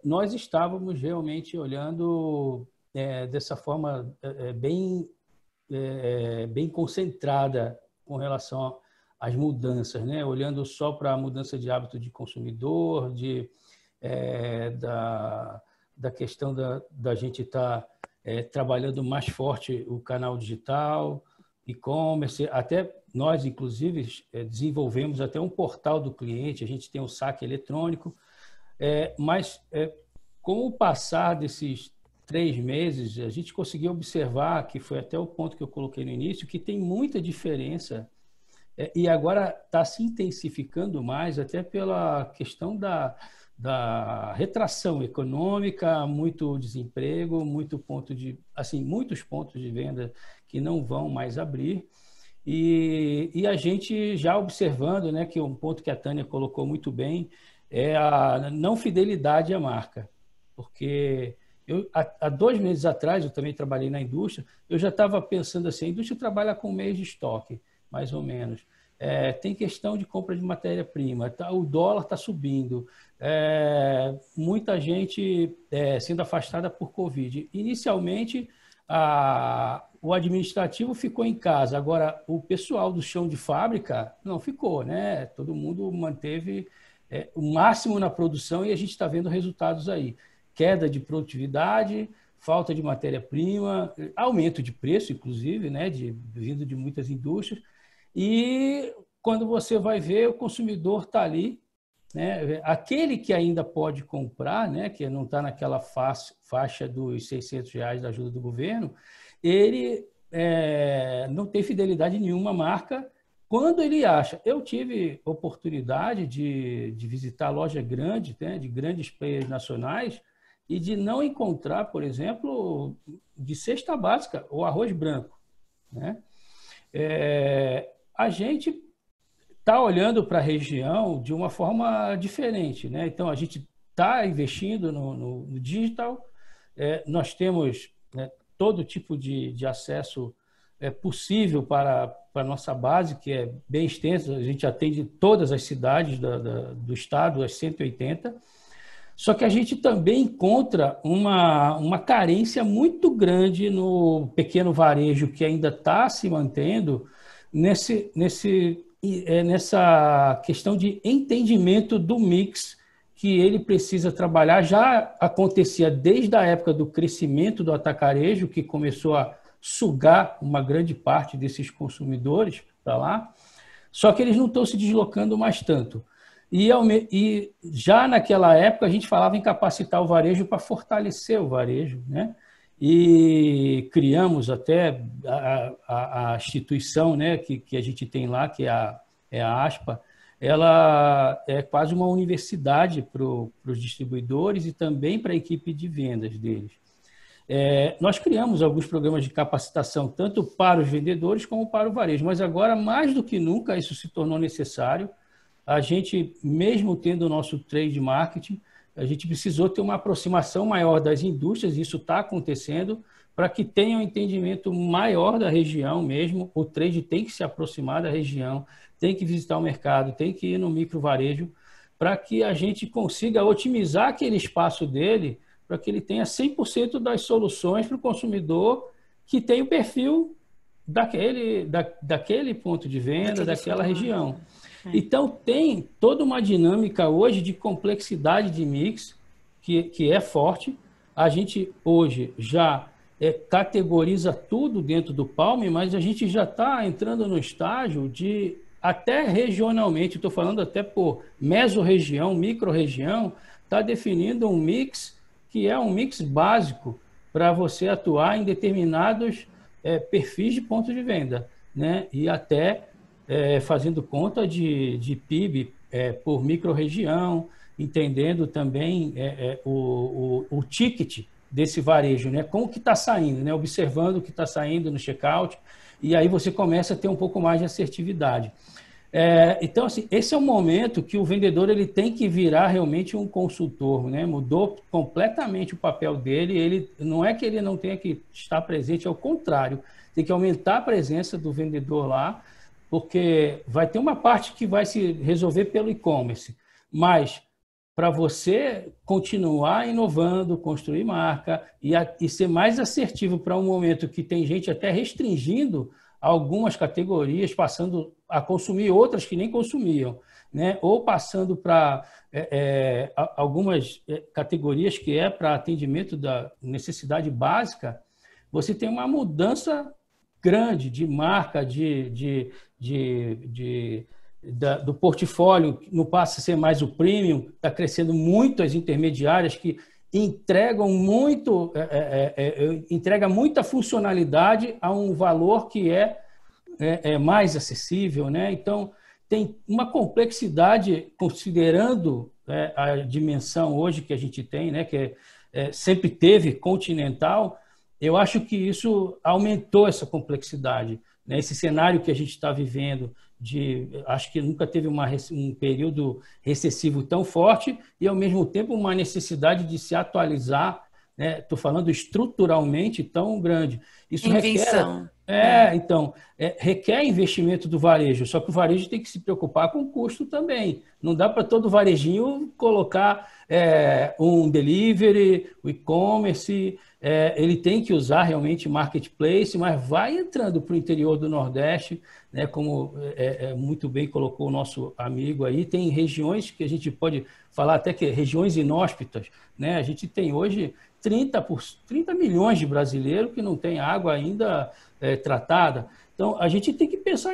nós estávamos realmente olhando dessa forma bem concentrada com relação às mudanças, né? Olhando só para a mudança de hábito de consumidor, da questão da gente estar trabalhando mais forte o canal digital, e-commerce, até nós, inclusive, desenvolvemos até um portal do cliente, a gente tem um saque eletrônico, mas com o passar desses 3 meses, a gente conseguiu observar, que foi até o ponto que eu coloquei no início, que tem muita diferença e agora está se intensificando mais, até pela questão da retração econômica, muito desemprego, muitos pontos de venda que não vão mais abrir. E a gente já observando, né, que um ponto que a Tânia colocou muito bem é a não fidelidade à marca. Porque há 2 meses atrás, eu também trabalhei na indústria, eu já estava pensando assim, a indústria trabalha com 1 mês de estoque, mais ou menos. Tem questão de compra de matéria-prima, o dólar está subindo, muita gente sendo afastada por Covid. Inicialmente, o administrativo ficou em casa, agora o pessoal do chão de fábrica não ficou, né? Todo mundo manteve o máximo na produção e a gente está vendo resultados aí. Queda de produtividade, falta de matéria-prima, aumento de preço, inclusive, né? Vindo de muitas indústrias. E quando você vai ver, o consumidor está ali, né? Aquele que ainda pode comprar, né? Que não está naquela faixa dos R$600 da ajuda do governo, ele não tem fidelidade em nenhuma marca quando ele acha. Eu tive oportunidade de visitar loja grande, né, de grandes players nacionais, e de não encontrar, por exemplo, de cesta básica, o arroz branco, né? A gente está olhando para a região de uma forma diferente, né? Então, a gente está investindo no digital, nós temos, né, todo tipo de acesso possível para a nossa base, que é bem extensa, a gente atende todas as cidades do estado, as 180, só que a gente também encontra uma carência muito grande no pequeno varejo, que ainda está se mantendo nessa questão de entendimento do mix que ele precisa trabalhar. Já acontecia desde a época do crescimento do atacarejo, que começou a sugar uma grande parte desses consumidores para lá, só que eles não estão se deslocando mais tanto. E já naquela época a gente falava em capacitar o varejo para fortalecer o varejo, né? E criamos até a instituição, né, que a gente tem lá, que é a ASPA. Ela é quase uma universidade para os distribuidores e também para a equipe de vendas deles. Nós criamos alguns programas de capacitação, tanto para os vendedores como para o varejo, mas agora, mais do que nunca, isso se tornou necessário. A gente, mesmo tendo o nosso trade marketing, a gente precisou ter uma aproximação maior das indústrias, e isso está acontecendo, para que tenha um entendimento maior da região mesmo. O trade tem que se aproximar da região, tem que visitar o mercado, tem que ir no micro varejo, para que a gente consiga otimizar aquele espaço dele, para que ele tenha 100% das soluções para o consumidor que tem o perfil daquele ponto de venda, daquela região. Então, tem toda uma dinâmica hoje de complexidade de mix, que é forte. A gente hoje já categoriza tudo dentro do Palm, mas a gente já está entrando no estágio de, até regionalmente, estou falando até por mesorregião, micro-região, está definindo um mix que é um mix básico para você atuar em determinados perfis de ponto de venda, né? E até fazendo conta de PIB por micro-região, entendendo também o ticket desse varejo, né? Como que está saindo, né? Observando o que está saindo no checkout, e aí você começa a ter um pouco mais de assertividade. Então, assim, esse é o momento que o vendedor ele tem que virar realmente um consultor, né? Mudou completamente o papel dele. Ele não é que ele não tenha que estar presente, ao contrário, tem que aumentar a presença do vendedor lá, porque vai ter uma parte que vai se resolver pelo e-commerce, mas para você continuar inovando, construir marca e ser mais assertivo para um momento que tem gente até restringindo algumas categorias, passando a consumir outras que nem consumiam, né? Ou passando para algumas categorias que é para atendimento da necessidade básica, você tem uma mudança grande de marca, do portfólio, não passa a ser mais o premium, está crescendo muito as intermediárias que entregam entrega muita funcionalidade a um valor que é mais acessível, né? Então, tem uma complexidade, considerando a dimensão hoje que a gente tem, né? Que sempre teve continental. Eu acho que isso aumentou essa complexidade, né? Esse cenário que a gente está vivendo, acho que nunca teve um período recessivo tão forte e, ao mesmo tempo, uma necessidade de se atualizar, né? Estou falando estruturalmente tão grande. Isso requer investimento do varejo, só que o varejo tem que se preocupar com o custo também. Não dá para todo varejinho colocar um delivery, o e-commerce. Ele tem que usar realmente marketplace, mas vai entrando para o interior do Nordeste, né, como muito bem colocou o nosso amigo aí. Tem regiões que a gente pode falar até que regiões inóspitas, né? A gente tem hoje 30 milhões de brasileiros que não têm água ainda tratada. Então, a gente tem que pensar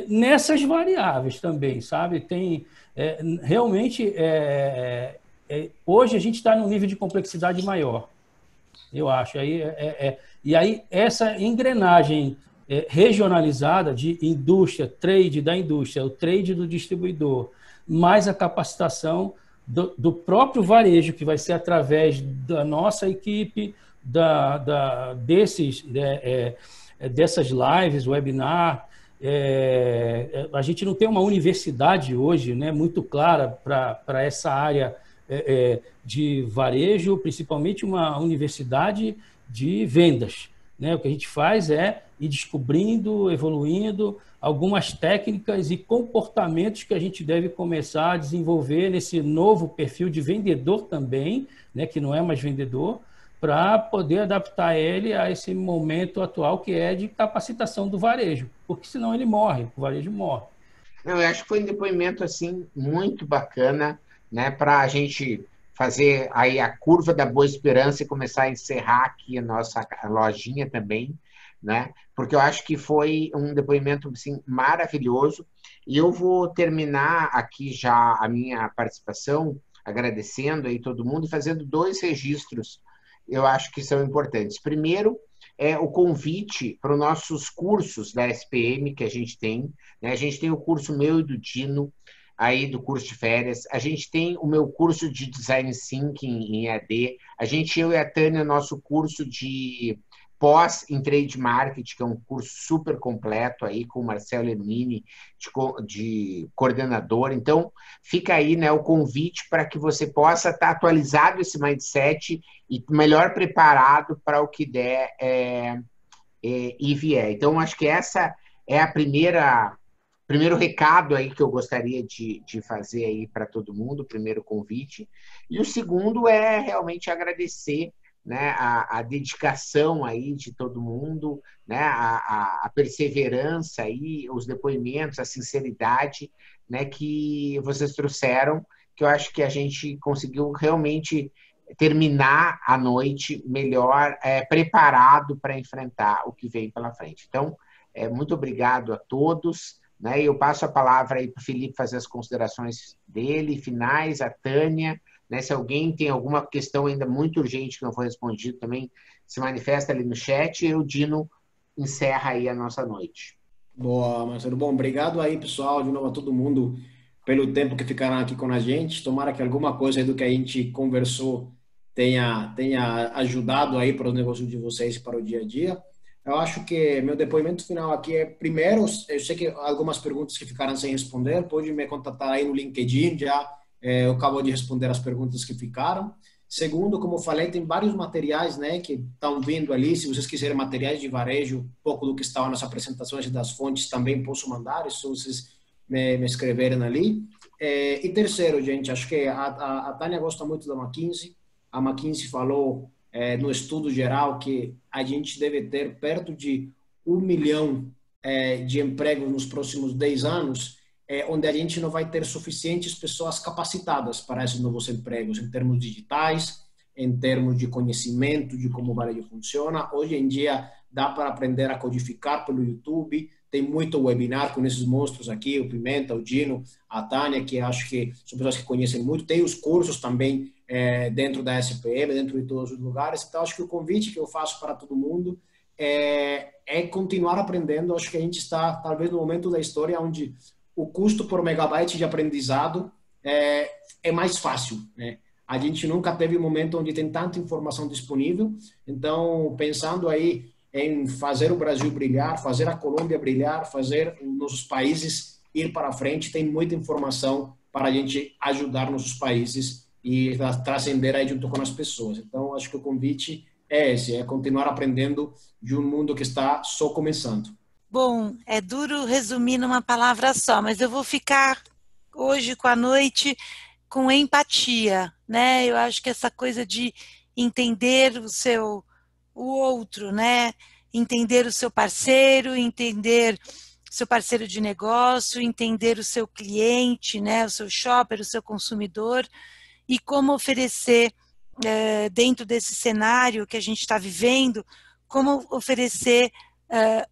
nessas variáveis também, sabe? Tem realmente hoje a gente está num nível de complexidade maior. eu acho. E aí, essa engrenagem regionalizada de indústria, trade da indústria, o trade do distribuidor, mais a capacitação do próprio varejo, que vai ser através da nossa equipe, dessas lives, webinar. A gente não tem uma universidade hoje, né, muito clara para essa área de varejo, principalmente uma universidade de vendas, né? O que a gente faz é ir descobrindo, evoluindo algumas técnicas e comportamentos que a gente deve começar a desenvolver nesse novo perfil de vendedor também, né, que não é mais vendedor, para poder adaptar ele a esse momento atual que é de capacitação do varejo, porque senão ele morre, o varejo morre. Eu acho que foi um depoimento assim muito bacana, né, para a gente fazer aí a curva da Boa Esperança e começar a encerrar aqui a nossa lojinha também, né? Porque eu acho que foi um depoimento assim, maravilhoso. E eu vou terminar aqui já a minha participação, agradecendo aí todo mundo e fazendo 2 registros, eu acho que são importantes. Primeiro, é o convite para os nossos cursos da SPM que a gente tem, né? A gente tem o curso meu e do Dino, aí do curso de férias, a gente tem o meu curso de Design Thinking em EAD, eu e a Tânia, nosso curso de pós em Trade Marketing, que é um curso super completo aí com o Marcelo Hermini de coordenador. Então, fica aí, né, o convite para que você possa estar atualizado esse mindset e melhor preparado para o que der e vier. Então, acho que essa é a primeiro recado aí que eu gostaria de fazer aí para todo mundo, o primeiro convite. E o segundo é realmente agradecer, né, a dedicação aí de todo mundo, né, a perseverança aí, os depoimentos, a sinceridade, né, que vocês trouxeram, que eu acho que a gente conseguiu realmente terminar a noite melhor, preparado para enfrentar o que vem pela frente. Então, muito obrigado a todos, né? Eu passo a palavra aí para o Felipe fazer as considerações dele, finais, a Tânia, né? Se alguém tem alguma questão ainda muito urgente que não foi respondido, também se manifesta ali no chat e o Dino encerra aí a nossa noite. Boa, Marcelo. Bom, obrigado aí, pessoal, de novo a todo mundo pelo tempo que ficaram aqui com a gente. Tomara que alguma coisa aí do que a gente conversou tenha ajudado aí para o negócio de vocês, para o dia a dia. Eu acho que meu depoimento final aqui é, primeiro, eu sei que algumas perguntas que ficaram sem responder, pode me contatar aí no LinkedIn, já eu acabo de responder as perguntas que ficaram. Segundo, como eu falei, tem vários materiais, né, que estão vindo ali. Se vocês quiserem materiais de varejo, um pouco do que estava nas apresentações das fontes, também posso mandar, se vocês me escreverem ali. E terceiro, gente, acho que a Tânia gosta muito da McKinsey. A McKinsey falou no estudo geral que a gente deve ter perto de 1 milhão de empregos nos próximos 10 anos, onde a gente não vai ter suficientes pessoas capacitadas para esses novos empregos, em termos digitais, em termos de conhecimento de como o varejo funciona. Hoje em dia dá para aprender a codificar pelo YouTube, tem muito webinar com esses monstros aqui, o Pimenta, o Dino, a Tânia, que acho que são pessoas que conhecem muito, tem os cursos também dentro da SPM, dentro de todos os lugares. Então, acho que o convite que eu faço para todo mundo é continuar aprendendo. Acho que a gente está, talvez, no momento da história onde o custo por megabyte de aprendizado é mais fácil, né? A gente nunca teve um momento onde tem tanta informação disponível. Então, pensando aí em fazer o Brasil brilhar, fazer a Colômbia brilhar, fazer nossos países ir para frente, tem muita informação para a gente ajudar nossos países e transcender aí junto com as pessoas. Então, acho que o convite é esse, é continuar aprendendo de um mundo que está só começando. Bom, é duro resumir numa palavra só, mas eu vou ficar hoje com a noite com empatia, né? Eu acho que essa coisa de entender o outro, né? Entender o seu parceiro de negócio, entender o seu cliente, né? O seu shopper, o seu consumidor, e como oferecer, dentro desse cenário que a gente está vivendo, como oferecer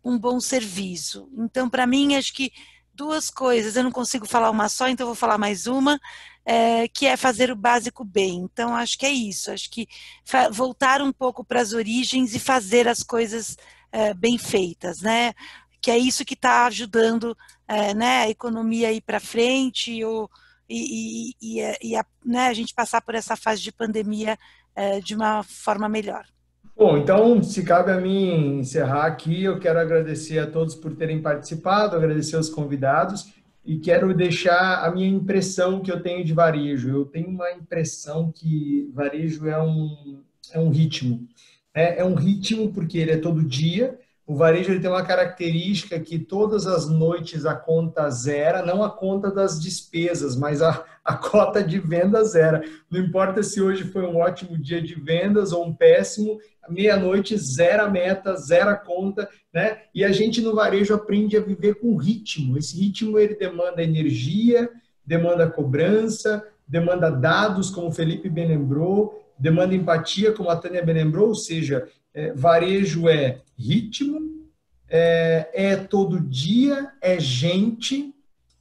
um bom serviço. Então, para mim, acho que duas coisas. Eu não consigo falar uma só, então eu vou falar mais uma, que é fazer o básico bem. Então, acho que é isso. Acho que voltar um pouco para as origens e fazer as coisas bem feitas, né? Que é isso que está ajudando né, a economia a ir para frente né, a gente passar por essa fase de pandemia de uma forma melhor. Bom, então, se cabe a mim encerrar aqui, eu quero agradecer a todos por terem participado, agradecer aos convidados e quero deixar a minha impressão que eu tenho de varejo. Eu tenho uma impressão que varejo é um ritmo. É um ritmo porque ele é todo dia. O varejo ele tem uma característica que todas as noites a conta zera, não a conta das despesas, mas a cota de venda zera. Não importa se hoje foi um ótimo dia de vendas ou um péssimo, meia-noite zera a meta, zera a conta, né? E a gente no varejo aprende a viver com ritmo. Esse ritmo ele demanda energia, demanda cobrança, demanda dados, como o Felipe bem lembrou, demanda empatia, como a Tânia bem lembrou, ou seja, varejo é ritmo, é todo dia, é gente,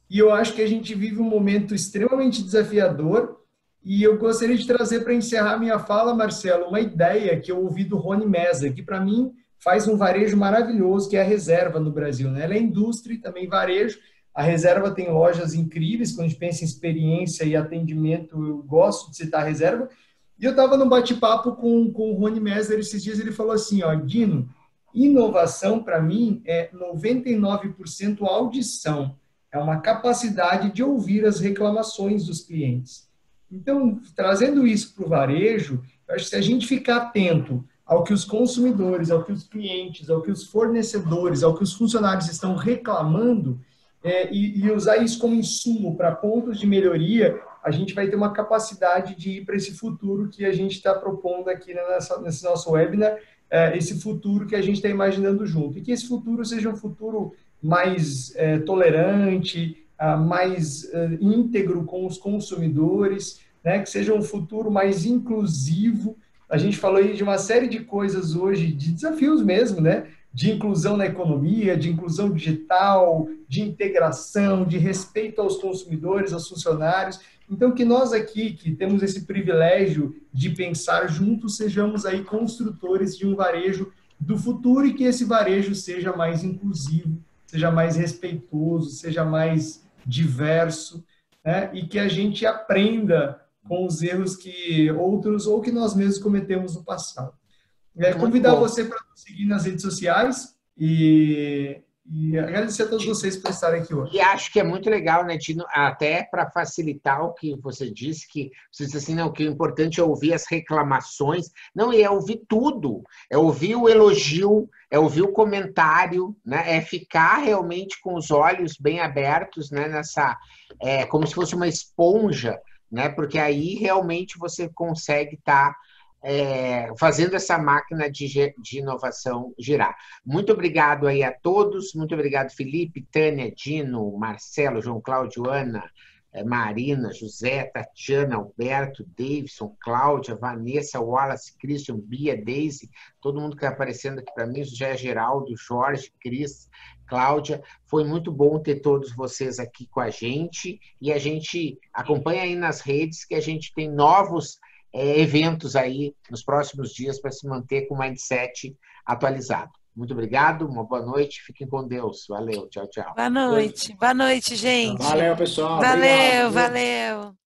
e eu acho que a gente vive um momento extremamente desafiador, e eu gostaria de trazer para encerrar minha fala, Marcelo, uma ideia que eu ouvi do Rony Messer, que para mim faz um varejo maravilhoso, que é a Reserva no Brasil, né? Ela é indústria e também varejo. A Reserva tem lojas incríveis, quando a gente pensa em experiência e atendimento, eu gosto de citar a Reserva. E eu estava num bate-papo com o Rony Messer esses dias, ele falou assim, ó, Dino, inovação para mim é 99% audição, é uma capacidade de ouvir as reclamações dos clientes. Então, trazendo isso para o varejo, eu acho que se a gente ficar atento ao que os consumidores, ao que os clientes, ao que os fornecedores, ao que os funcionários estão reclamando, e usar isso como insumo para pontos de melhoria, a gente vai ter uma capacidade de ir para esse futuro que a gente está propondo aqui nesse nosso webinar, esse futuro que a gente está imaginando junto. E que esse futuro seja um futuro mais tolerante, mais íntegro com os consumidores, né? Que seja um futuro mais inclusivo. A gente falou aí de uma série de coisas hoje, de desafios mesmo, né? De inclusão na economia, de inclusão digital, de integração, de respeito aos consumidores, aos funcionários. Então, que nós aqui, que temos esse privilégio de pensar juntos, sejamos aí construtores de um varejo do futuro e que esse varejo seja mais inclusivo, seja mais respeitoso, seja mais diverso, né? E que a gente aprenda com os erros que outros ou que nós mesmos cometemos no passado. Convidar você para nos seguir nas redes sociais e agradecer a todos vocês por estarem aqui hoje. E acho que é muito legal, né, Dino, até para facilitar o que você disse, que você disse assim, não, que o importante é ouvir as reclamações, não, é ouvir tudo, é ouvir o elogio, é ouvir o comentário, né, é ficar realmente com os olhos bem abertos, né, como se fosse uma esponja, né, porque aí realmente você consegue estar fazendo essa máquina de inovação girar. Muito obrigado aí a todos, muito obrigado Felipe, Tânia, Dino, Marcelo, João Cláudio, Ana, Marina, José, Tatiana, Alberto, Davidson, Cláudia, Vanessa, Wallace, Christian, Bia, Daisy, todo mundo que está aparecendo aqui para mim, José Geraldo, Jorge, Cris, Cláudia, foi muito bom ter todos vocês aqui com a gente e a gente acompanha aí nas redes que a gente tem novos eventos aí nos próximos dias para se manter com o mindset atualizado. Muito obrigado, uma boa noite, fiquem com Deus. Valeu, tchau, tchau. Boa noite, gente. Valeu, pessoal. Valeu, Obrigado. valeu.